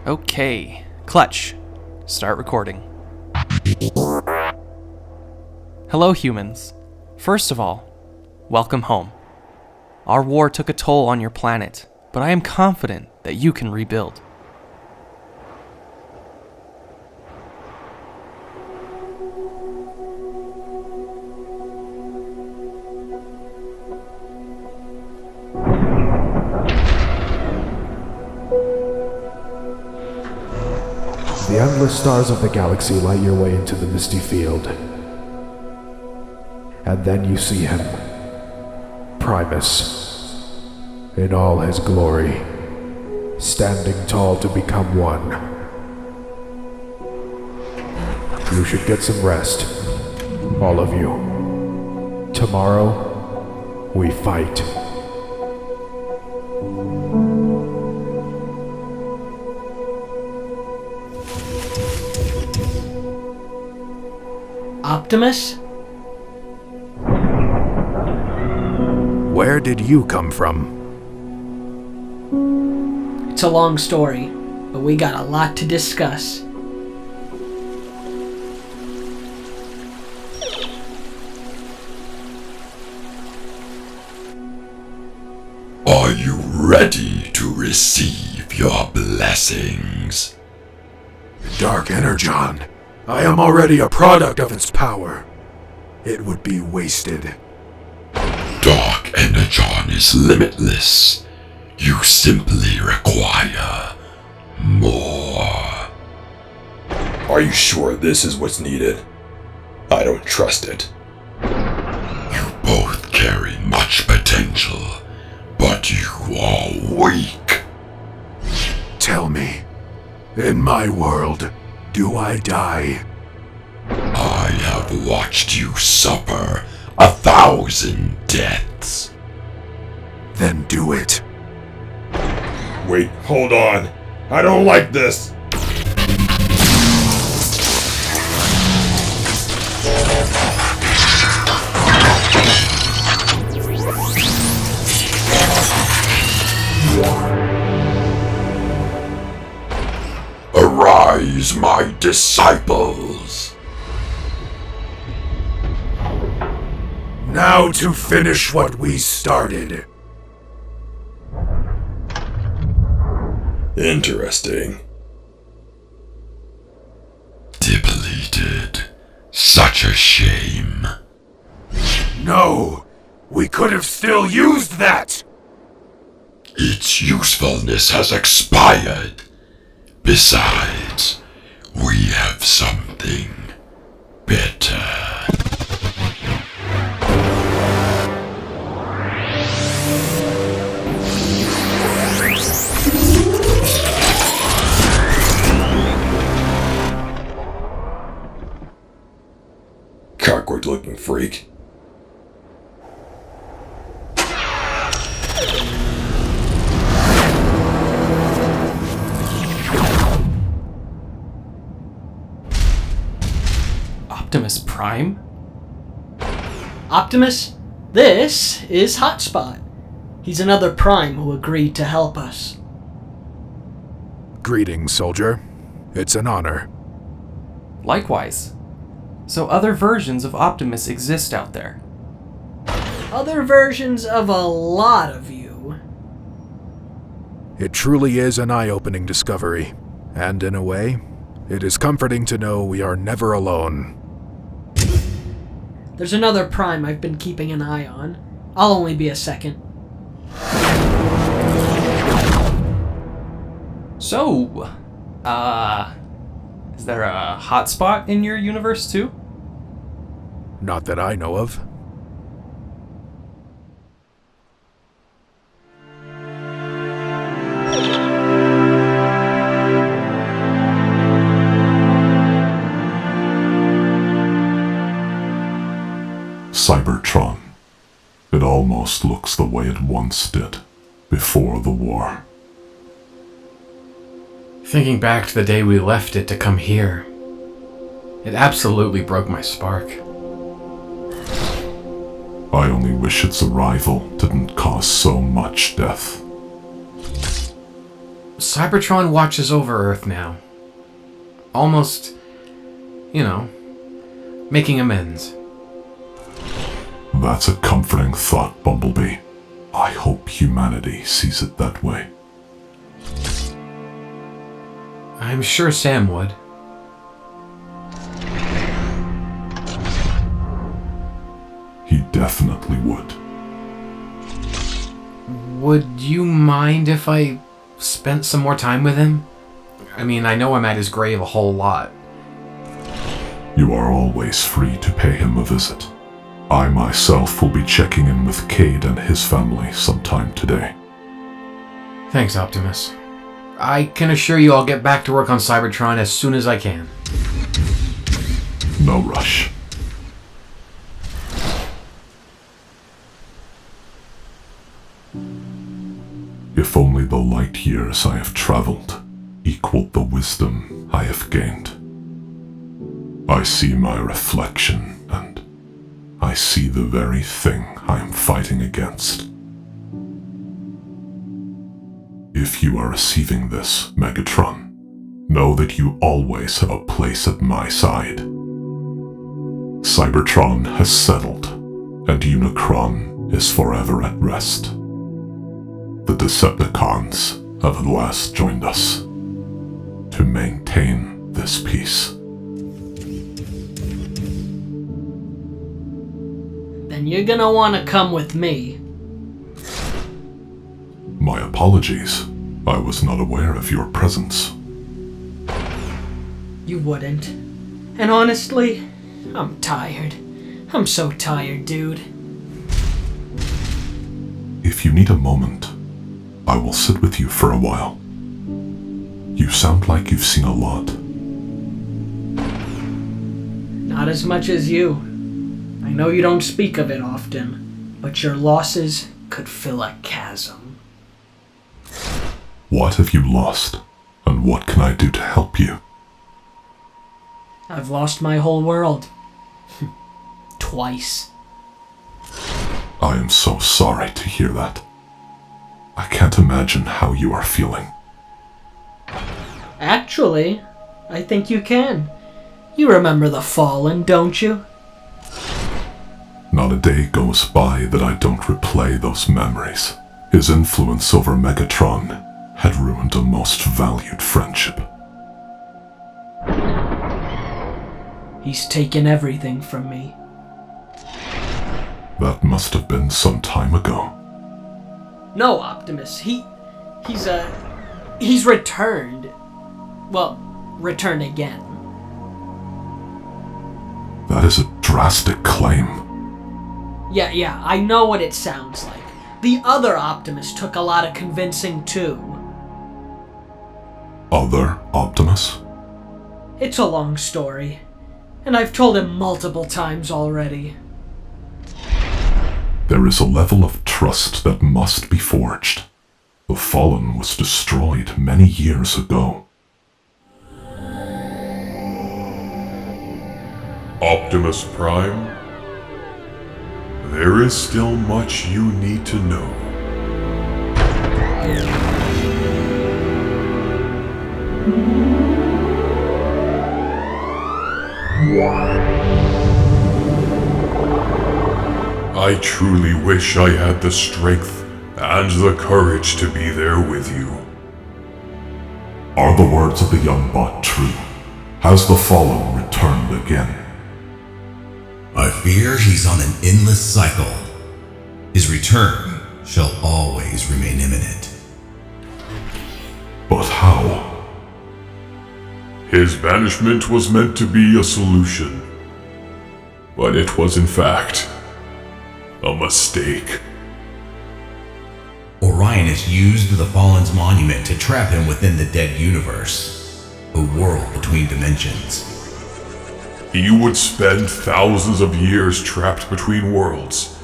Okay, Clutch, start recording. Hello, humans. First of all, welcome home. Our war took a toll on your planet, but I am confident that you can rebuild. The endless stars of the galaxy light your way into the misty field. And then you see him, Primus, in all his glory, standing tall to become one. You should get some rest, all of you. Tomorrow, we fight. Optimus? Where did you come from? It's a long story, but we got a lot to discuss. Are you ready to receive your blessings? Dark Energon. I am already a product of its power. It would be wasted. Dark Energon is limitless. You simply require more. Are you sure this is what's needed? I don't trust it. You both carry much potential, but you are weak. Tell me, in my world, do I die? I have watched you suffer 1,000 deaths. Then do it. Wait, hold on. I don't like this. Arise, my disciples. Now to finish what we started. Interesting. Depleted. Such a shame. No! We could have still used that! Its usefulness has expired. Besides, we have something better. Cockroach looking freak. Optimus Prime? Optimus, this is Hotspot. He's another Prime who agreed to help us. Greetings, soldier. It's an honor. Likewise. So other versions of Optimus exist out there. Other versions of a lot of you. It truly is an eye-opening discovery. And in a way, it is comforting to know we are never alone. There's another Prime I've been keeping an eye on. I'll only be a second. So, is there a hotspot in your universe too? Not that I know of. Cybertron. It almost looks the way it once did, before the war. Thinking back to the day we left it to come here, it absolutely broke my spark. I only wish its arrival didn't cause so much death. Cybertron watches over Earth now. Almost, making amends. That's a comforting thought, Bumblebee. I hope humanity sees it that way. I'm sure Sam would. He definitely would. Would you mind if I spent some more time with him? I mean, I know I'm at his grave a whole lot. You are always free to pay him a visit. I myself will be checking in with Cade and his family sometime today. Thanks, Optimus. I can assure you I'll get back to work on Cybertron as soon as I can. No rush. If only the light years I have traveled equaled the wisdom I have gained. I see my reflection, and I see the very thing I am fighting against. If you are receiving this, Megatron, know that you always have a place at my side. Cybertron has settled, and Unicron is forever at rest. The Decepticons have at last joined us to maintain this peace. Then you're gonna want to come with me. My apologies. I was not aware of your presence. You wouldn't. And honestly, I'm tired. I'm so tired, dude. If you need a moment, I will sit with you for a while. You sound like you've seen a lot. Not as much as you. I know you don't speak of it often, but your losses could fill a chasm. What have you lost, and what can I do to help you? I've lost my whole world. Twice. I am so sorry to hear that. I can't imagine how you are feeling. Actually, I think you can. You remember the Fallen, don't you? Not a day goes by that I don't replay those memories. His influence over Megatron had ruined a most valued friendship. He's taken everything from me. That must have been some time ago. No, Optimus. He's returned. Well, returned again. That is a drastic claim. Yeah, I know what it sounds like. The other Optimus took a lot of convincing too. Other Optimus? It's a long story, and I've told him multiple times already. There is a level of trust that must be forged. The Fallen was destroyed many years ago. Optimus Prime, there is still much you need to know. I truly wish I had the strength and the courage to be there with you. Are the words of the young bot true? Has the Fallen returned again? I fear he's on an endless cycle. His return shall always remain imminent. But But how? His banishment was meant to be a solution. But it was in fact a mistake. Orion has used the Fallen's monument to trap him within the dead universe, a world between dimensions. He would spend thousands of years trapped between worlds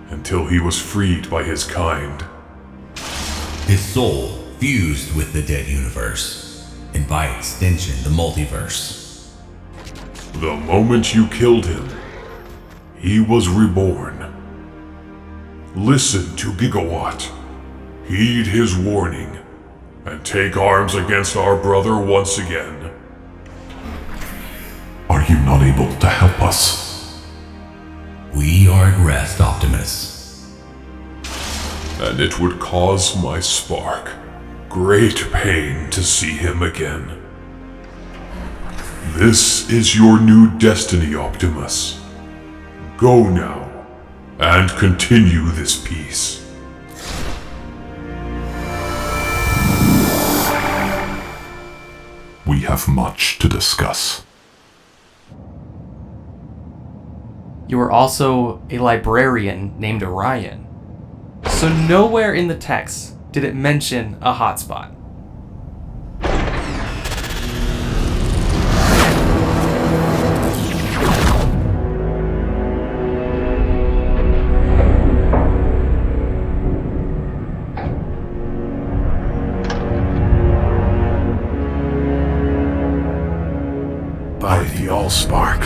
until he was freed by his kind. His soul fused with the dead universe, and by extension the multiverse. The moment you killed him, he was reborn. Listen to Gigawatt. Heed his warning, and take arms against our brother once again. Are you not able to help us? We are at rest, Optimus. And it would cause my spark great pain to see him again. This is your new destiny, Optimus. Go now, and continue this peace. We have much to discuss. You are also a librarian named Orion. So nowhere in the text did it mention a hotspot. By the Allspark.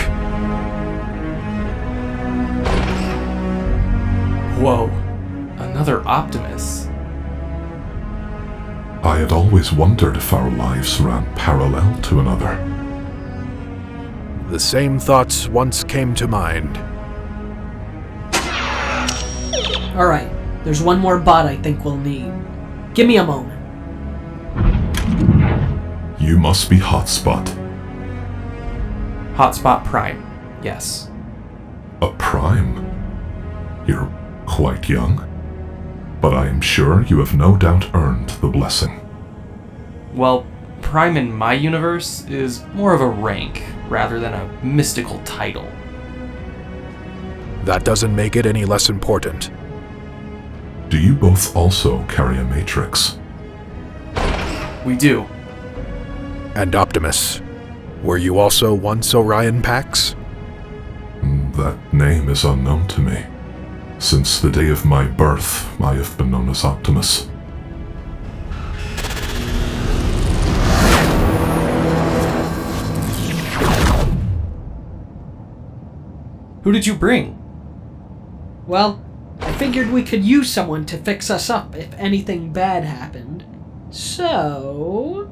Whoa, another Optimus. I had always wondered if our lives ran parallel to another. The same thoughts once came to mind. Alright, there's one more bot I think we'll need. Give me a moment. You must be Hotspot. Hotspot Prime, yes. A Prime? You're quite young, but I am sure you have no doubt earned the blessing. Well, Prime in my universe is more of a rank rather than a mystical title. That doesn't make it any less important. Do you both also carry a matrix? We do. And Optimus, were you also once Orion Pax? That name is unknown to me. Since the day of my birth, I have been known as Optimus. Who did you bring? Well, I figured we could use someone to fix us up if anything bad happened. So...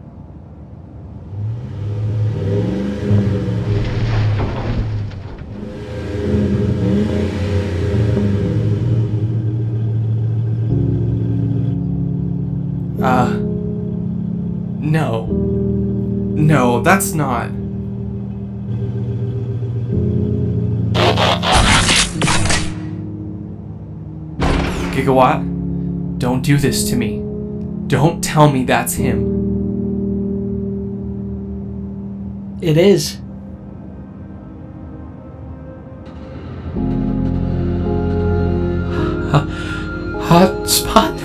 No. No, that's not... Gigawatt, don't do this to me. Don't tell me that's him. It is. Hotspot?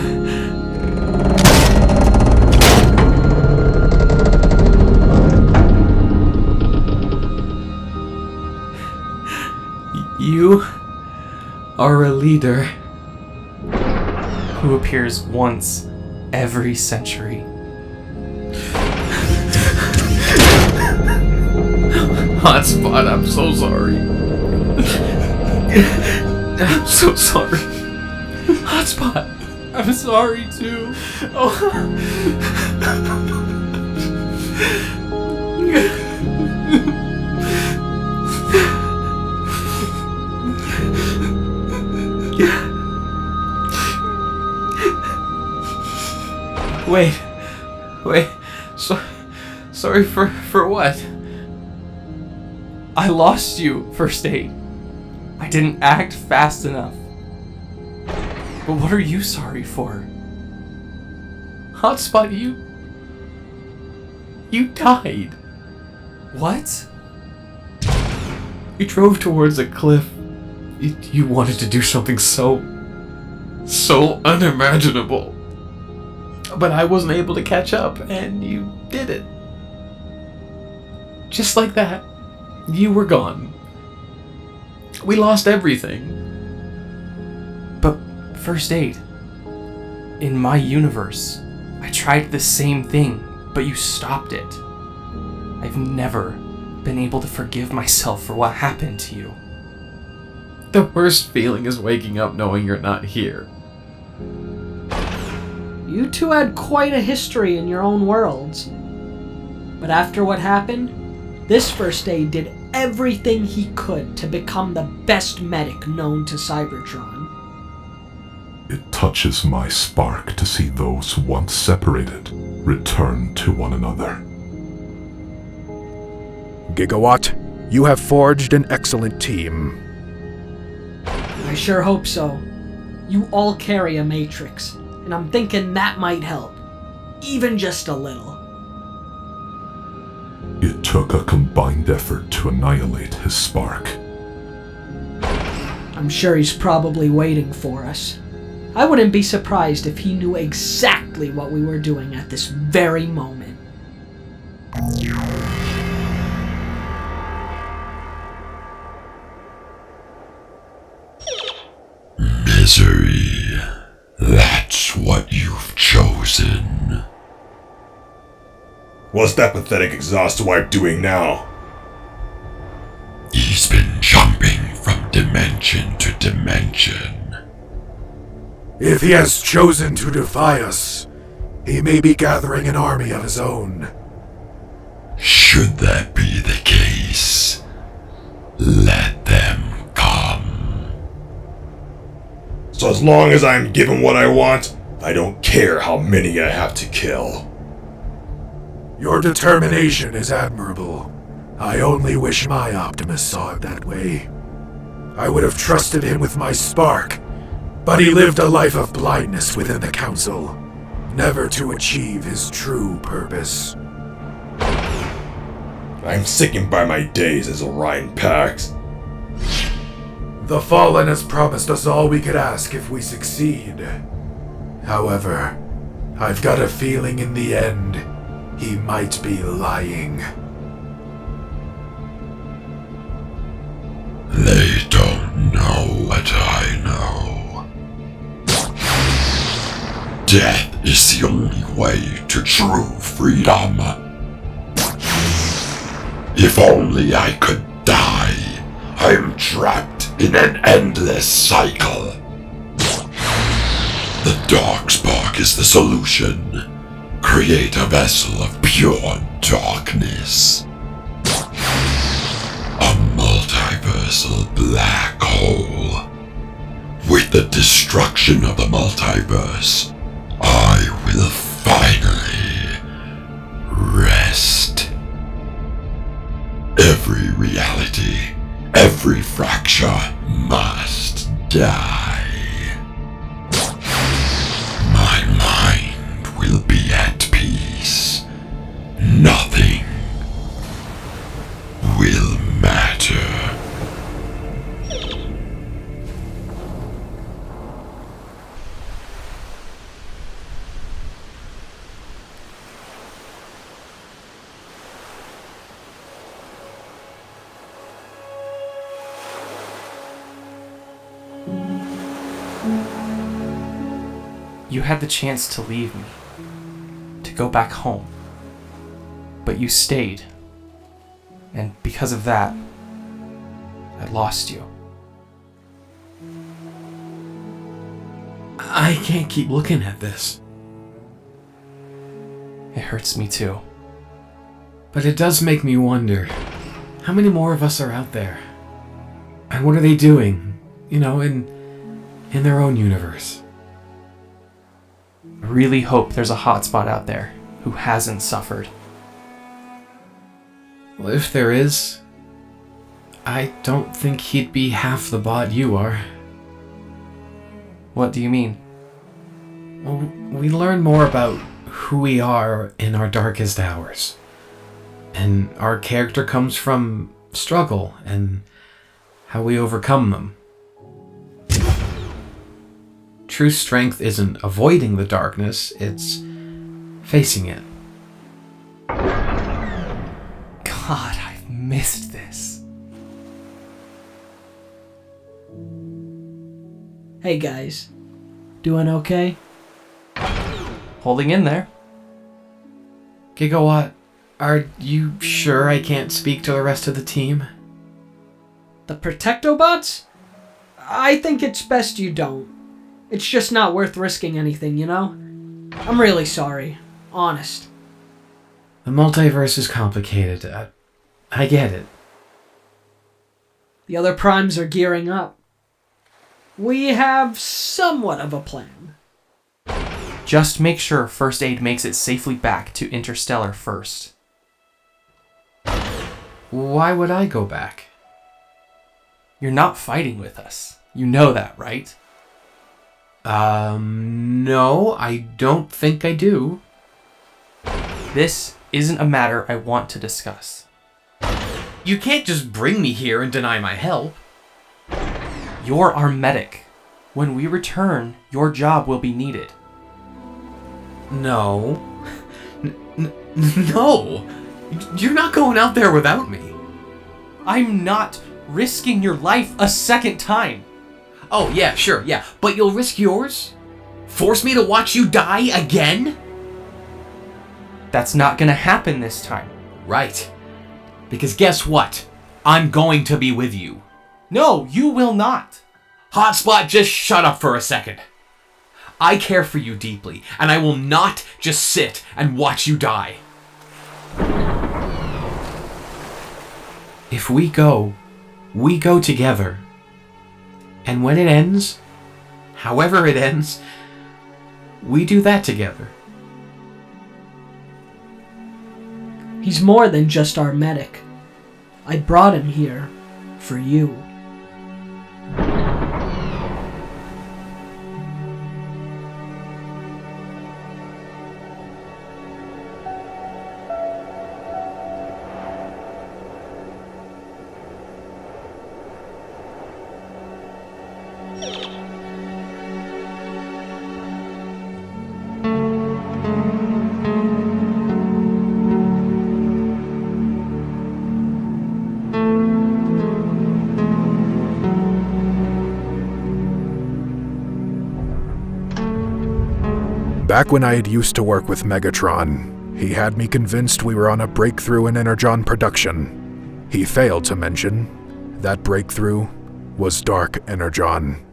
You are a leader who appears once every century. Hotspot, I'm so sorry. I'm so sorry. Hotspot, I'm sorry too. Wait. Sorry for what? I lost you, First Aid. I didn't act fast enough. But what are you sorry for? Hotspot, You died. What? You drove towards a cliff. You wanted to do something so unimaginable. But I wasn't able to catch up, and you did it. Just like that, you were gone. We lost everything. But First Aid, in my universe, I tried the same thing, but you stopped it. I've never been able to forgive myself for what happened to you. The worst feeling is waking up knowing you're not here. You two had quite a history in your own worlds. But after what happened, this First Aid did everything he could to become the best medic known to Cybertron. It touches my spark to see those once separated return to one another. Gigawatt, you have forged an excellent team. I sure hope so. You all carry a matrix, and I'm thinking that might help. Even just a little. It took a combined effort to annihilate his spark. I'm sure he's probably waiting for us. I wouldn't be surprised if he knew exactly what we were doing at this very moment. Misery. That's what you've chosen. What's that pathetic exhaust wipe doing now? He's been jumping from dimension to dimension. If he has chosen to defy us, he may be gathering an army of his own. Should that be the case, let them come. So as long as I'm given what I want, I don't care how many I have to kill. Your determination is admirable. I only wish my Optimus saw it that way. I would have trusted him with my spark, but he lived a life of blindness within the Council, never to achieve his true purpose. I'm sickened by my days as Orion Pax. The Fallen has promised us all we could ask if we succeed. However, I've got a feeling in the end, he might be lying. They don't know what I know. Death is the only way to true freedom. If only I could die. I'm trapped in an endless cycle. The dark spark is the solution. Create a vessel of pure darkness. A multiversal black hole. With the destruction of the multiverse, I will finally rest. Every reality, every fracture must die. My mind will be at peace. Nothing will matter. You had the chance to leave me, to go back home, but you stayed, and because of that, I lost you. I can't keep looking at this. It hurts me too. But it does make me wonder, how many more of us are out there? And what are they doing, in their own universe? I really hope there's a hotspot out there who hasn't suffered. Well, if there is, I don't think he'd be half the bot you are. What do you mean? Well, we learn more about who we are in our darkest hours. And our character comes from struggle and how we overcome them. True strength isn't avoiding the darkness, it's facing it. God, I've missed this. Hey guys, doing okay? Holding in there. Gigawatt, are you sure I can't speak to the rest of the team? The Protectobots? I think it's best you don't. It's just not worth risking anything, you know? I'm really sorry. Honest. The multiverse is complicated. I get it. The other primes are gearing up. We have somewhat of a plan. Just make sure First Aid makes it safely back to Interstellar first. Why would I go back? You're not fighting with us. You know that, right? No, I don't think I do. This isn't a matter I want to discuss. You can't just bring me here and deny my help. You're our medic. When we return, your job will be needed. No. No! You're not going out there without me. I'm not risking your life a second time. Oh, yeah, sure, yeah. But you'll risk yours? Force me to watch you die again? That's not gonna happen this time. Right. Because guess what? I'm going to be with you. No, you will not. Hotspot, just shut up for a second. I care for you deeply, and I will not just sit and watch you die. If we go together. And when it ends, however it ends, we do that together. He's more than just our medic. I brought him here for you. Back when I had used to work with Megatron, he had me convinced we were on a breakthrough in Energon production. He failed to mention that breakthrough was Dark Energon.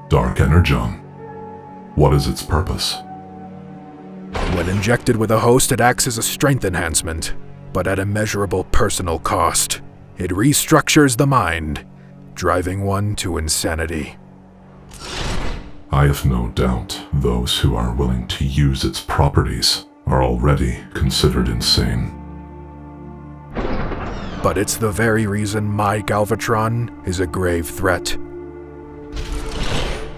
Dark Energon? What is its purpose? When injected with a host, it acts as a strength enhancement, but at immeasurable personal cost. It restructures the mind, driving one to insanity. I have no doubt those who are willing to use its properties are already considered insane. But it's the very reason my Galvatron is a grave threat.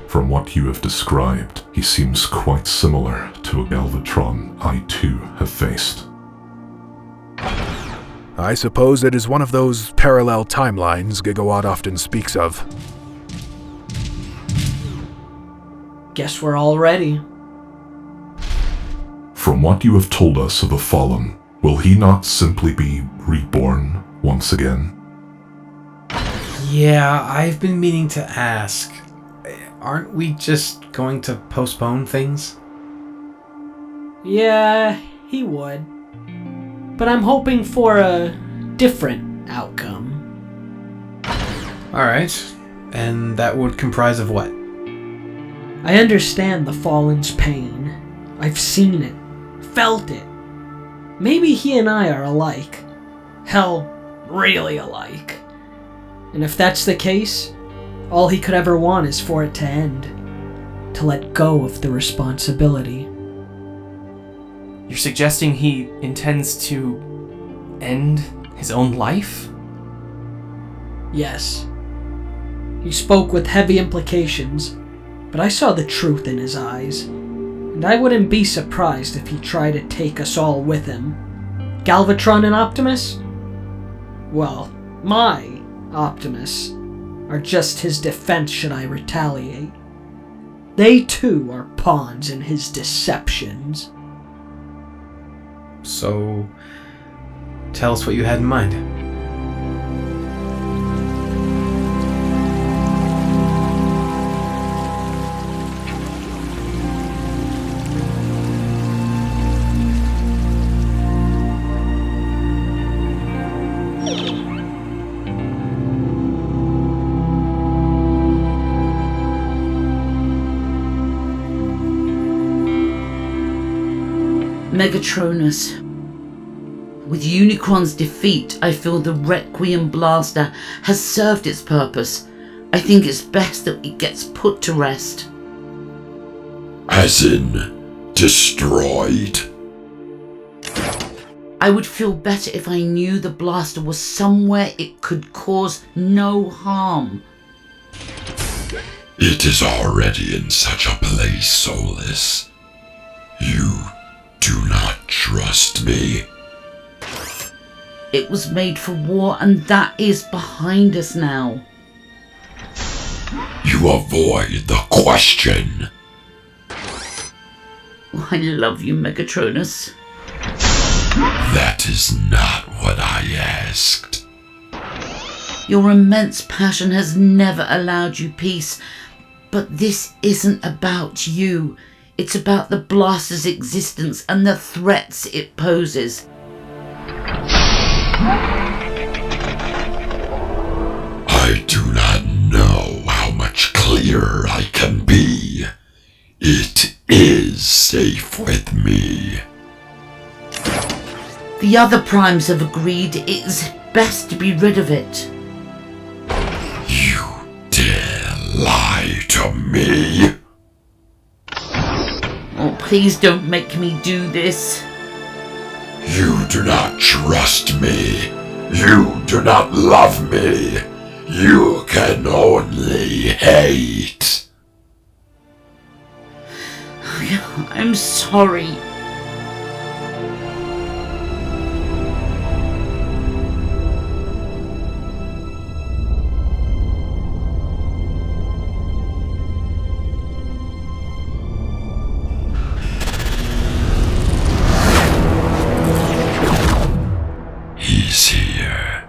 From what you have described, he seems quite similar to a Galvatron I too have faced. I suppose it is one of those parallel timelines Gigawatt often speaks of. Guess we're all ready. From what you have told us of the Fallen, will he not simply be reborn once again? Yeah, I've been meaning to ask. Aren't we just going to postpone things? Yeah, he would. But I'm hoping for a different outcome. Alright, and that would comprise of what? I understand the Fallen's pain. I've seen it, felt it. Maybe he and I are alike. Hell, really alike. And if that's the case, all he could ever want is for it to end. To let go of the responsibility. You're suggesting he intends to end his own life? Yes. He spoke with heavy implications, but I saw the truth in his eyes, and I wouldn't be surprised if he tried to take us all with him. Galvatron and Optimus? Well, my Optimus are just his defense should I retaliate. They too are pawns in his deceptions. So, tell us what you had in mind. Megatronus. With Unicron's defeat, I feel the Requiem Blaster has served its purpose. I think it's best that it gets put to rest. As in, destroyed? I would feel better if I knew the blaster was somewhere it could cause no harm. It is already in such a place, Solus. You do not trust me. It was made for war, and that is behind us now. You avoid the question. I love you, Megatronus. That is not what I asked. Your immense passion has never allowed you peace, but this isn't about you. It's about the blaster's existence and the threats it poses. I do not know how much clearer I can be. It is safe with me. The other primes have agreed it is best to be rid of it. You dare lie to me? Oh, please don't make me do this. You do not trust me. You do not love me. You can only hate. I'm sorry. He's here.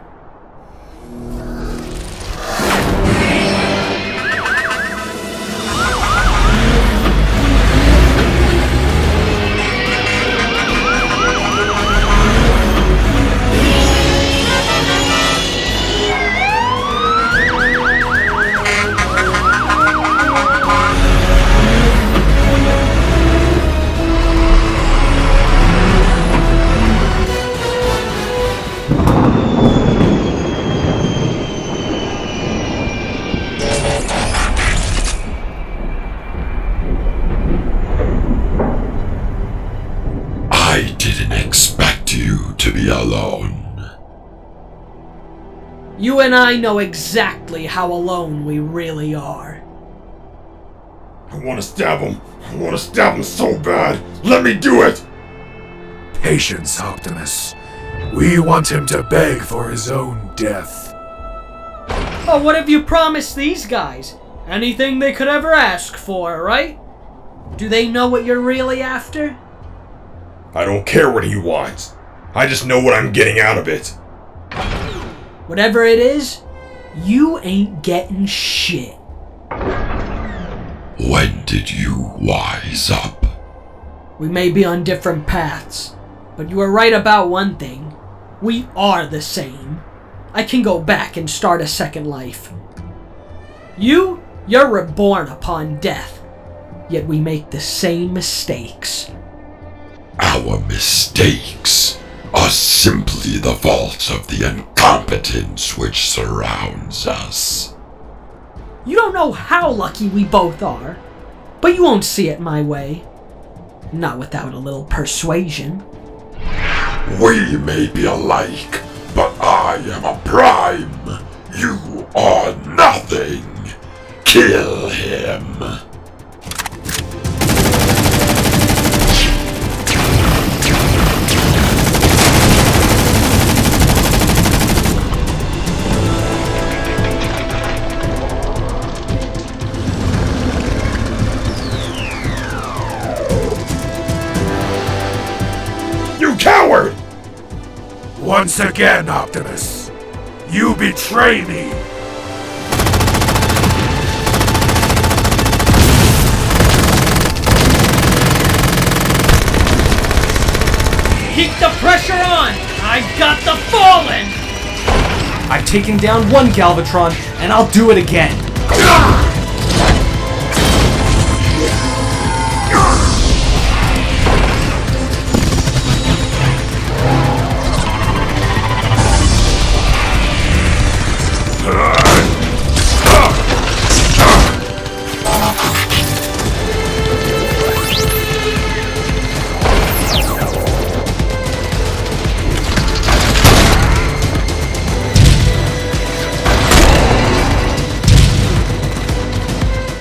I didn't expect you to be alone. You and I know exactly how alone we really are. I want to stab him. I want to stab him so bad. Let me do it! Patience, Optimus. We want him to beg for his own death. Oh, what have you promised these guys? Anything they could ever ask for, right? Do they know what you're really after? I don't care what he wants. I just know what I'm getting out of it. Whatever it is, you ain't getting shit. When did you wise up? We may be on different paths, but you were right about one thing. We are the same. I can go back and start a second life. You're reborn upon death, yet we make the same mistakes. Our mistakes are simply the fault of the incompetence which surrounds us. You don't know how lucky we both are, but you won't see it my way. Not without a little persuasion. We may be alike, but I am a prime. You are nothing. Kill him. Once again, Optimus, you betray me. Keep the pressure on! I've got the Fallen! I've taken down one Galvatron, and I'll do it again.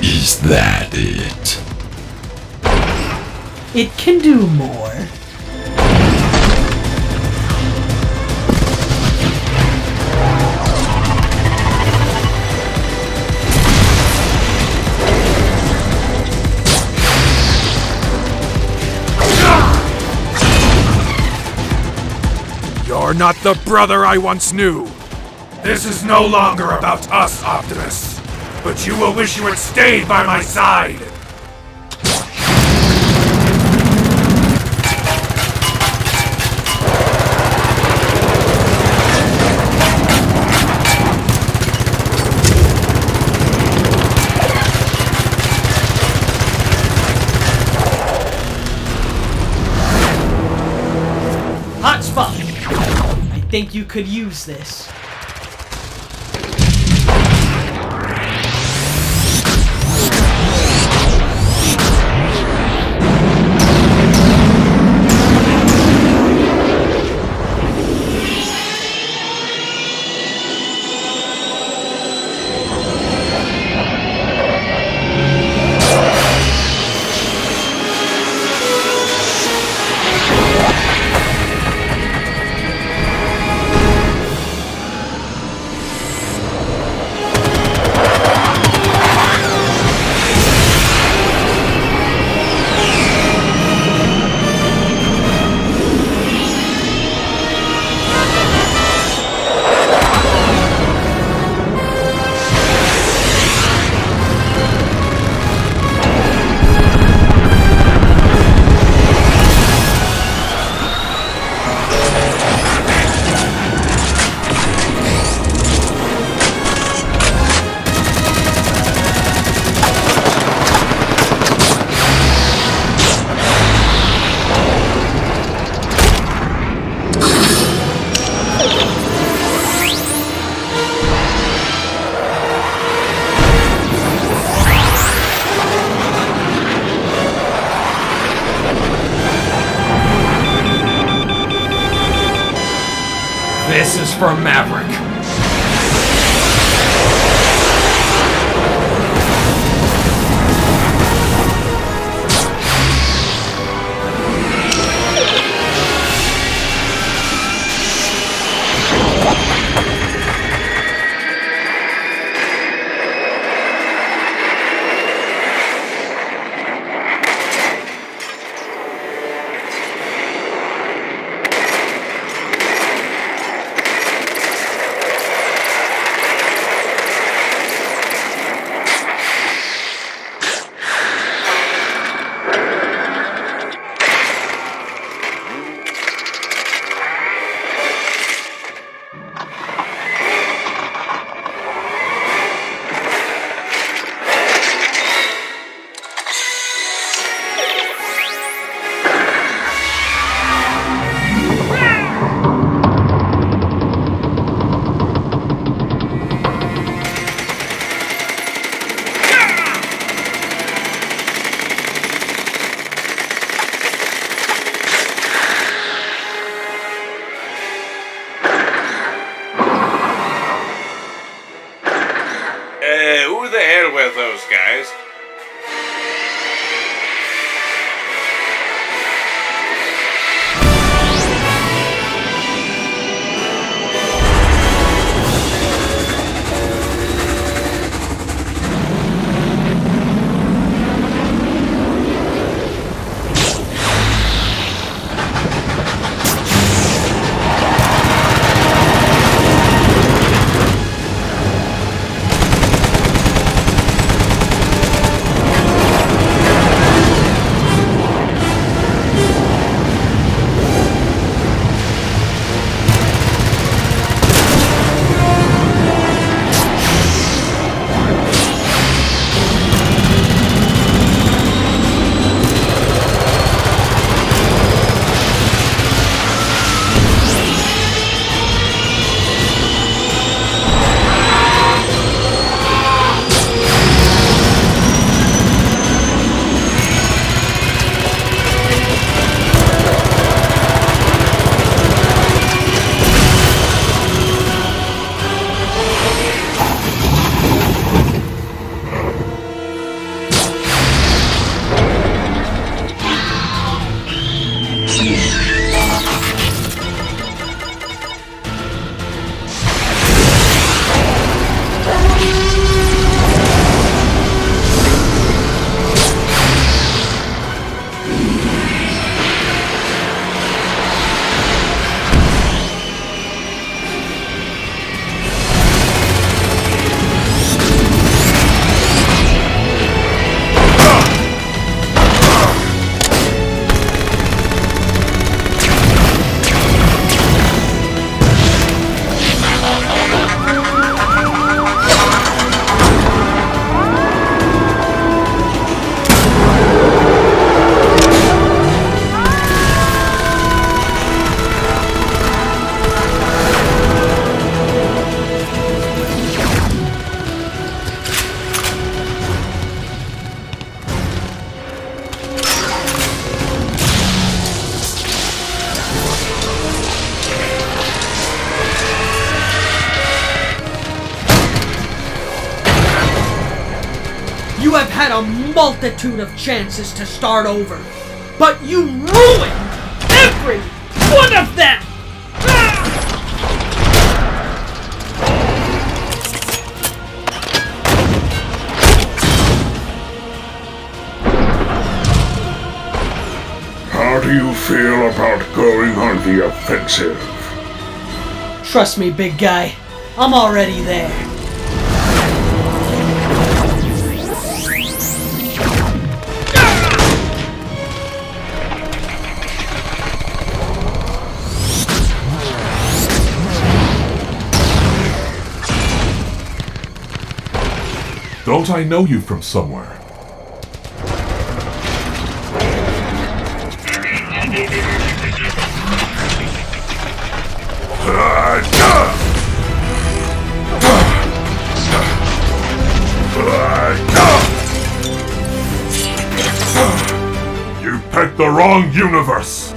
Is that it? It can do more. You're not the brother I once knew. This is no longer about us, Optimus. But you will wish you had stayed by my side! Hotspot! I think you could use this. This is for Maverick. Who the hell were those guys? You have had a multitude of chances to start over, but you ruined every one of them! How do you feel about going on the offensive? Trust me, big guy. I'm already there. Don't I know you from somewhere? You picked the wrong universe!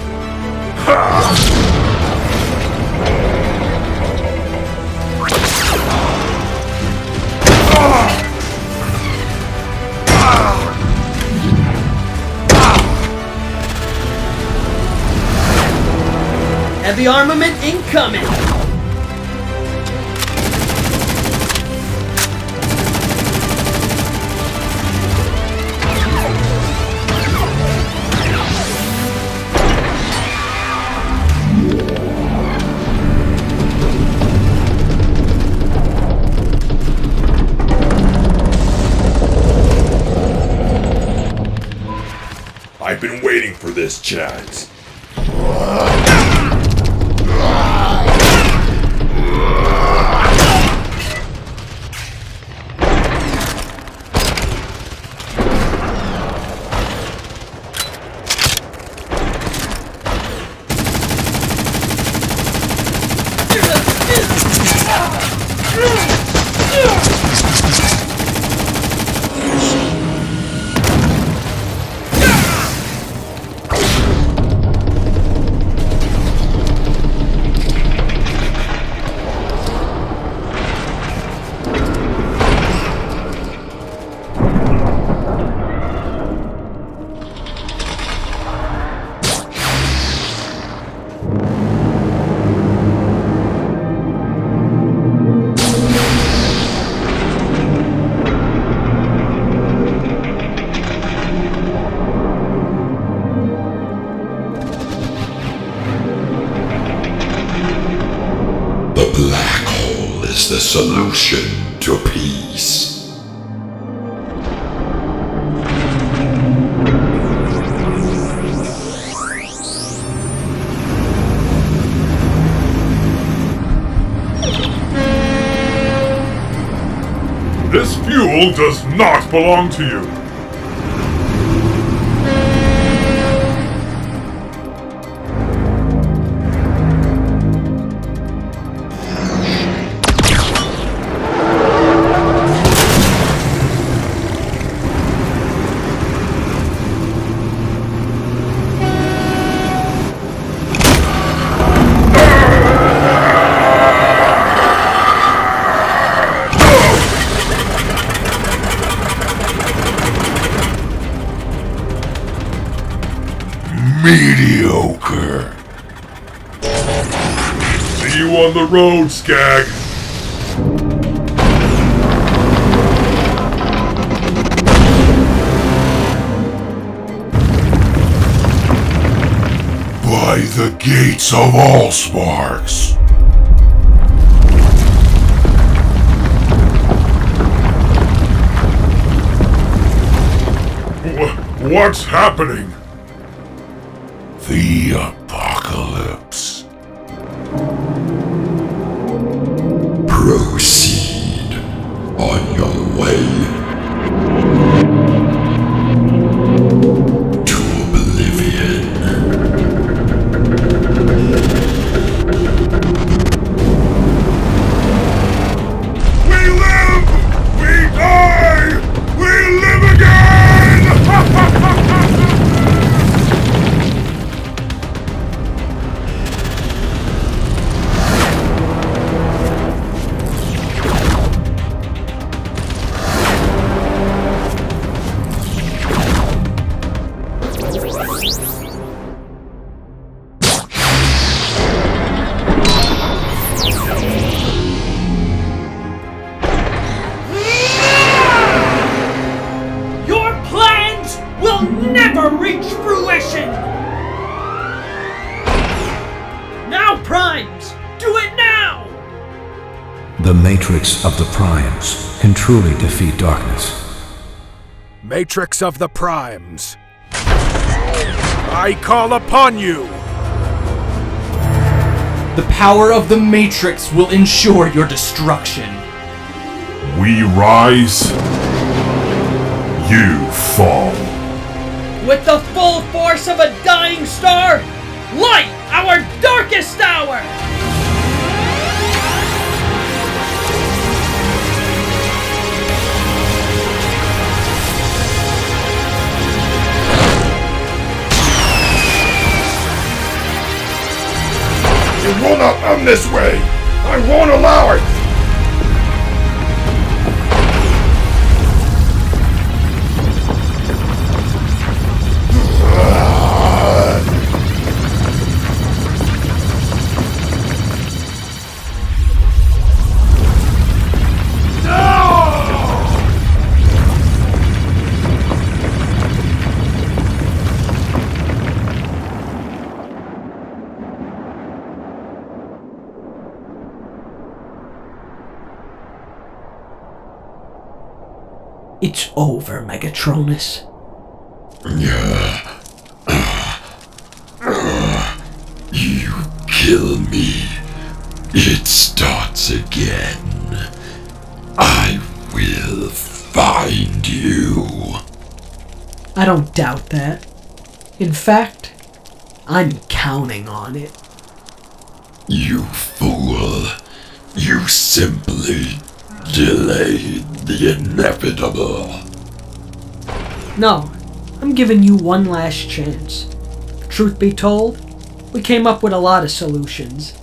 Heavy armament incoming! I've been waiting for this chance. The black hole is the solution to peace. This fuel does not belong to you! Mediocre. See you on the road, Skag. By the gates of Allsparks. What's happening? The apocalypse. Proceed on your way to oblivion. We live! We die! We live again! the matrix of the primes can truly defeat darkness. Matrix of the Primes, I call upon you! The power of the Matrix will ensure your destruction. We rise, you fall. With the full force of a dying star, light our darkest hour! It will not end this way! I won't allow it! It's over, Megatronus. You kill me, it starts again. I will find you. I don't doubt that. In fact, I'm counting on it. You fool. You simply delayed the inevitable. No, I'm giving you one last chance. Truth be told, we came up with a lot of solutions.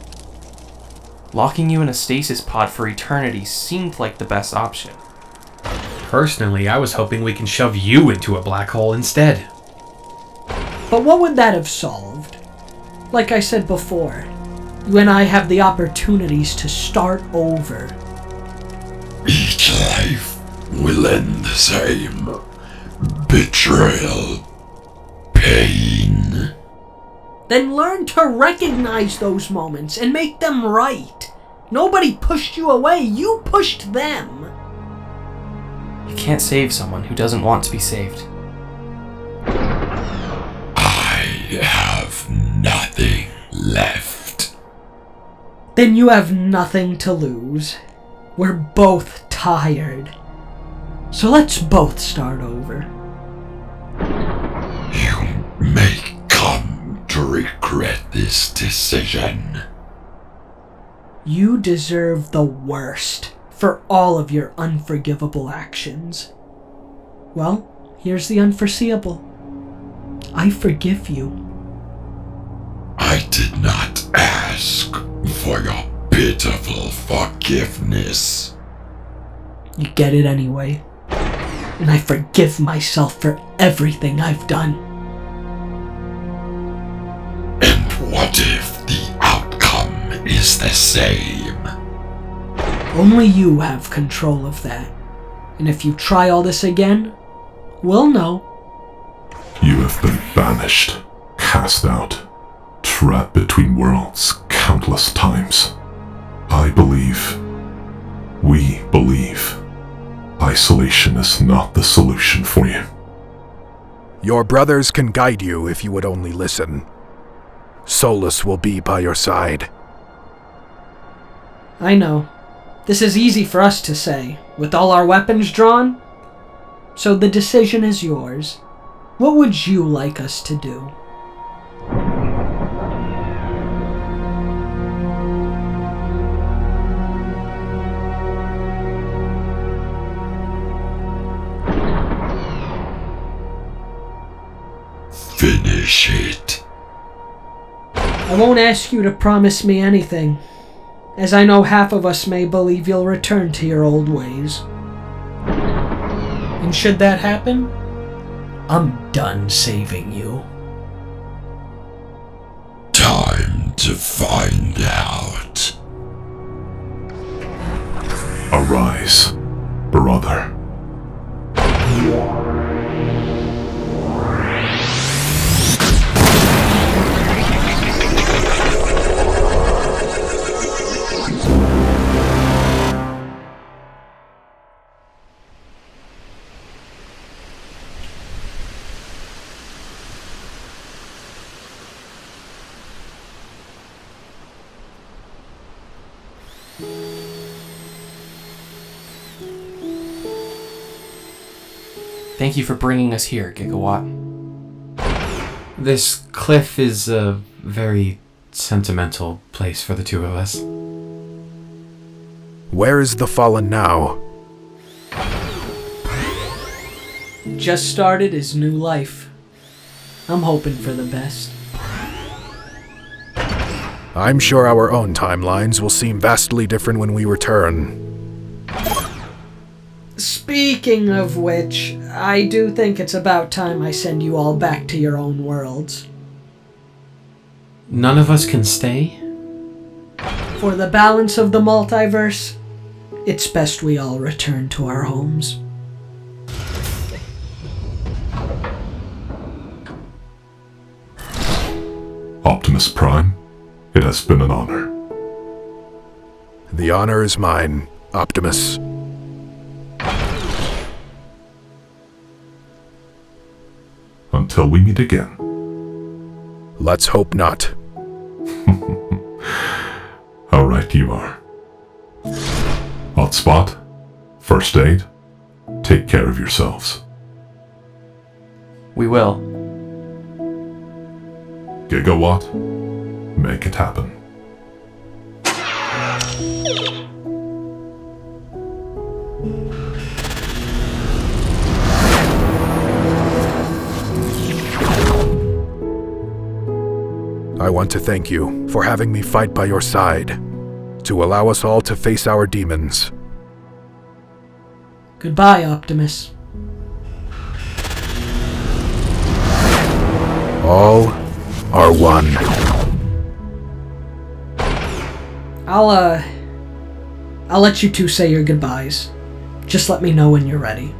Locking you in a stasis pod for eternity seemed like the best option. Personally, I was hoping we can shove you into a black hole instead. But what would that have solved? Like I said before, you and I have the opportunities to start over. Each life will end the same. Betrayal. Pain. Then learn to recognize those moments and make them right. Nobody pushed you away, you pushed them. You can't save someone who doesn't want to be saved. I have nothing left. Then you have nothing to lose. We're both tired. So let's both start over. You may come to regret this decision. You deserve the worst for all of your unforgivable actions. Well, here's the unforeseeable. I forgive you. I did not ask for your pitiful forgiveness. You get it anyway. And I forgive myself for everything I've done. And what if the outcome is the same? Only you have control of that. And if you try all this again, we'll know. You have been banished, cast out, trapped between worlds countless times. I believe, we believe, isolation is not the solution for you. Your brothers can guide you if you would only listen. Solus will be by your side. I know. This is easy for us to say, with all our weapons drawn. So the decision is yours. What would you like us to do? Finish it. I won't ask you to promise me anything, as I know half of us may believe you'll return to your old ways. And should that happen, I'm done saving you. Time to find out. Arise, brother. Thank you for bringing us here, Gigawatt. This cliff is a very sentimental place for the two of us. Where is the Fallen now? Just started his new life. I'm hoping for the best. I'm sure our own timelines will seem vastly different when we return. Speaking of which, I do think it's about time I send you all back to your own worlds. None of us can stay? For the balance of the multiverse, it's best we all return to our homes. Optimus Prime, it has been an honor. The honor is mine, Optimus. Until we meet again. Let's hope not. How right you are. Hotspot, First Aid, take care of yourselves. We will. Gigawatt, make it happen. I want to thank you for having me fight by your side, to allow us all to face our demons. Goodbye, Optimus. All are one. I'll let you two say your goodbyes. Just let me know when you're ready.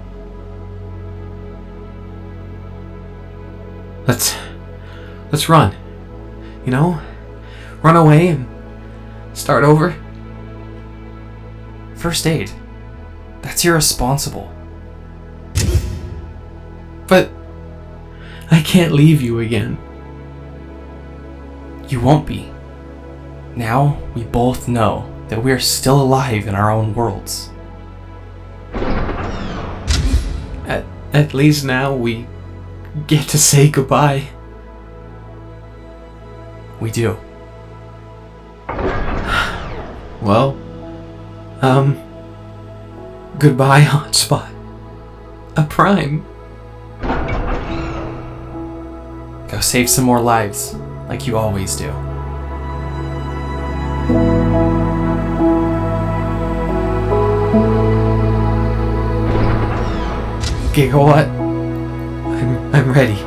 Let's run. You know? Run away and start over. First Aid. That's irresponsible. But I can't leave you again. You won't be. Now we both know that we are still alive in our own worlds. At least now we get to say goodbye. We do. Well, goodbye, Hotspot. A Prime. Go save some more lives, like you always do. Gigawatt, I'm ready.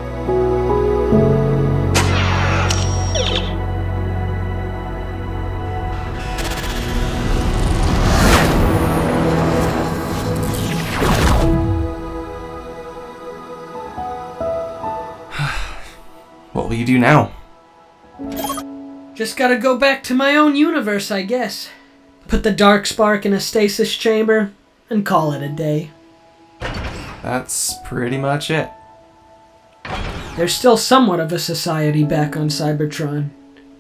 What will you do now? Just gotta go back to my own universe, I guess. Put the dark spark in a stasis chamber and call it a day. That's pretty much it. There's still somewhat of a society back on Cybertron,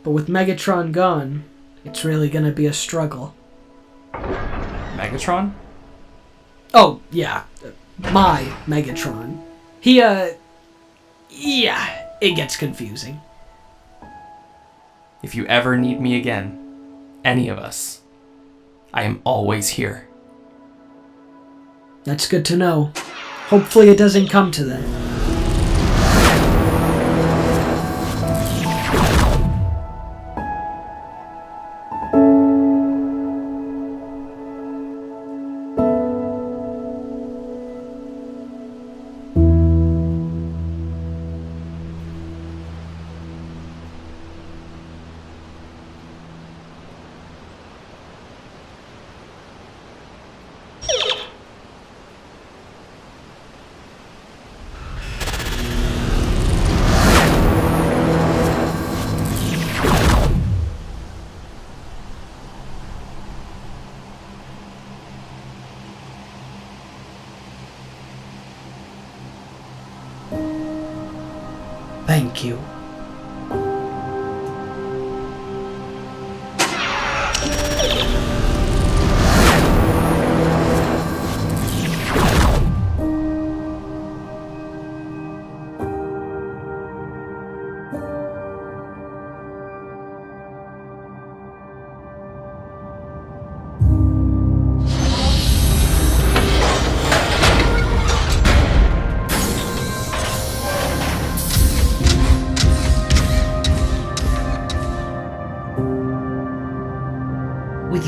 but with Megatron gone, it's really gonna be a struggle. Megatron? Oh, yeah. My Megatron. Yeah, it gets confusing. If you ever need me again, any of us, I am always here. That's good to know. Hopefully it doesn't come to that. Thank you.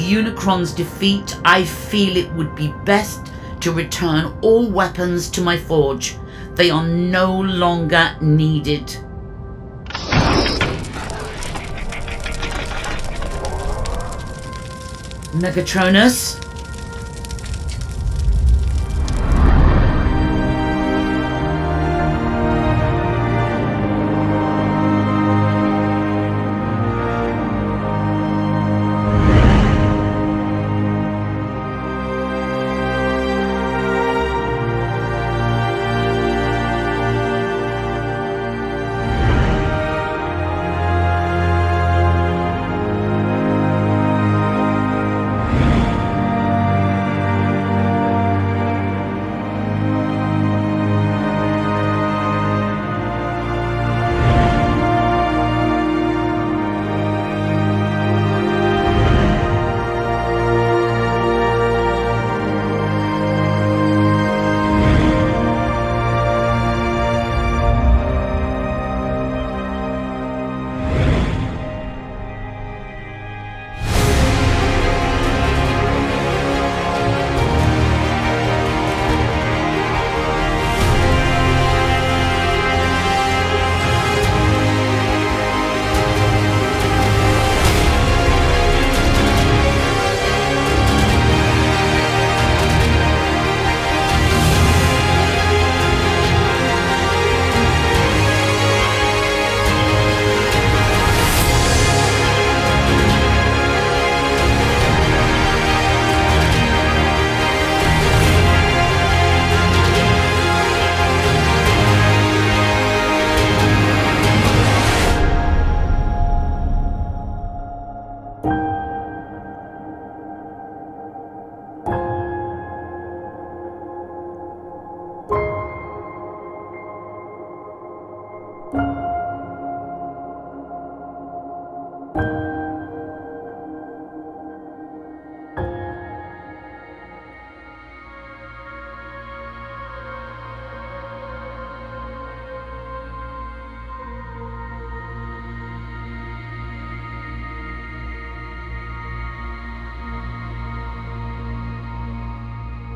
Unicron's defeat, I feel it would be best to return all weapons to my forge. They are no longer needed. Megatronus?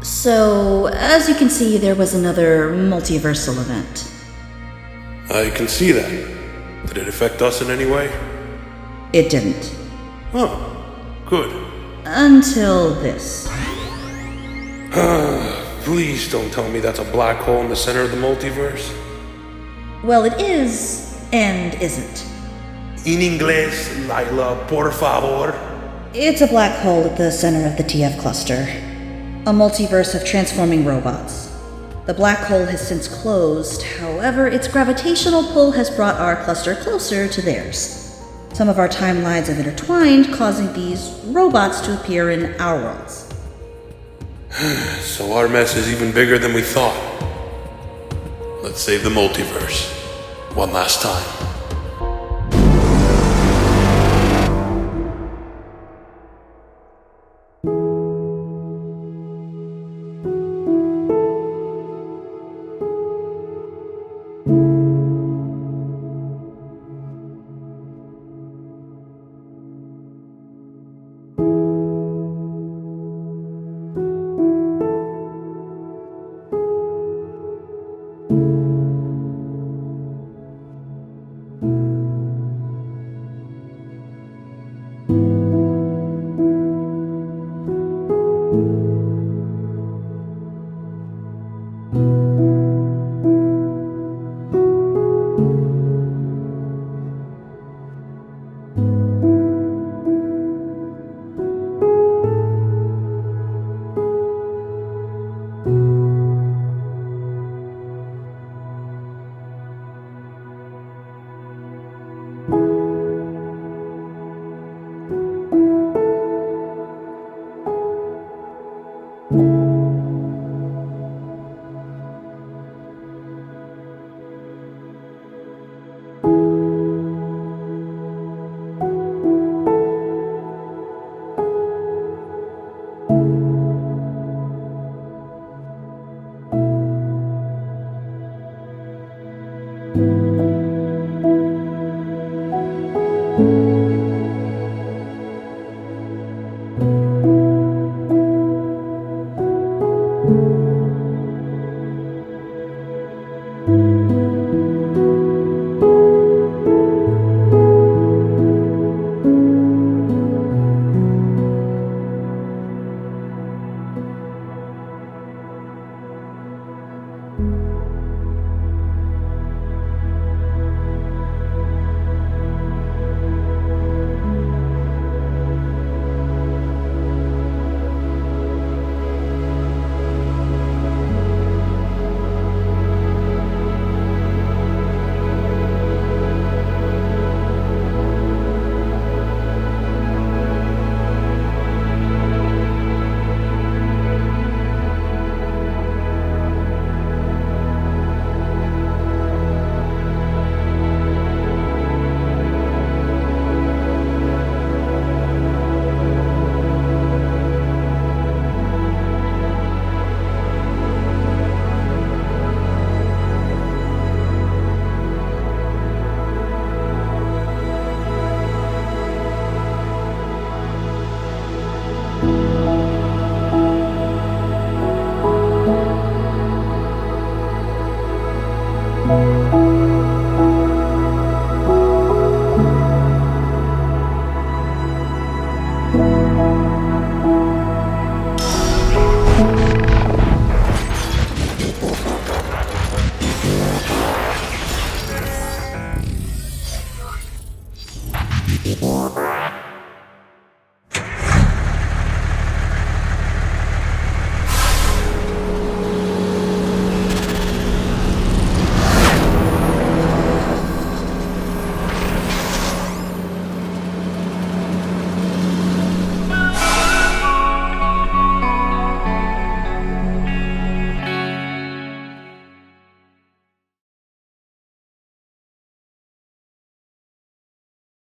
So, as you can see, there was another multiversal event. I can see that. Did it affect us in any way? It didn't. Oh, good. Until this. Please don't tell me that's a black hole in the center of the multiverse. Well, it is, and isn't. In inglés, Lila, por favor. It's a black hole at the center of the TF cluster. A multiverse of transforming robots. The black hole has since closed, however, its gravitational pull has brought our cluster closer to theirs. Some of our timelines have intertwined, causing these robots to appear in our worlds. So our mess is even bigger than we thought. Let's save the multiverse. One last time. you.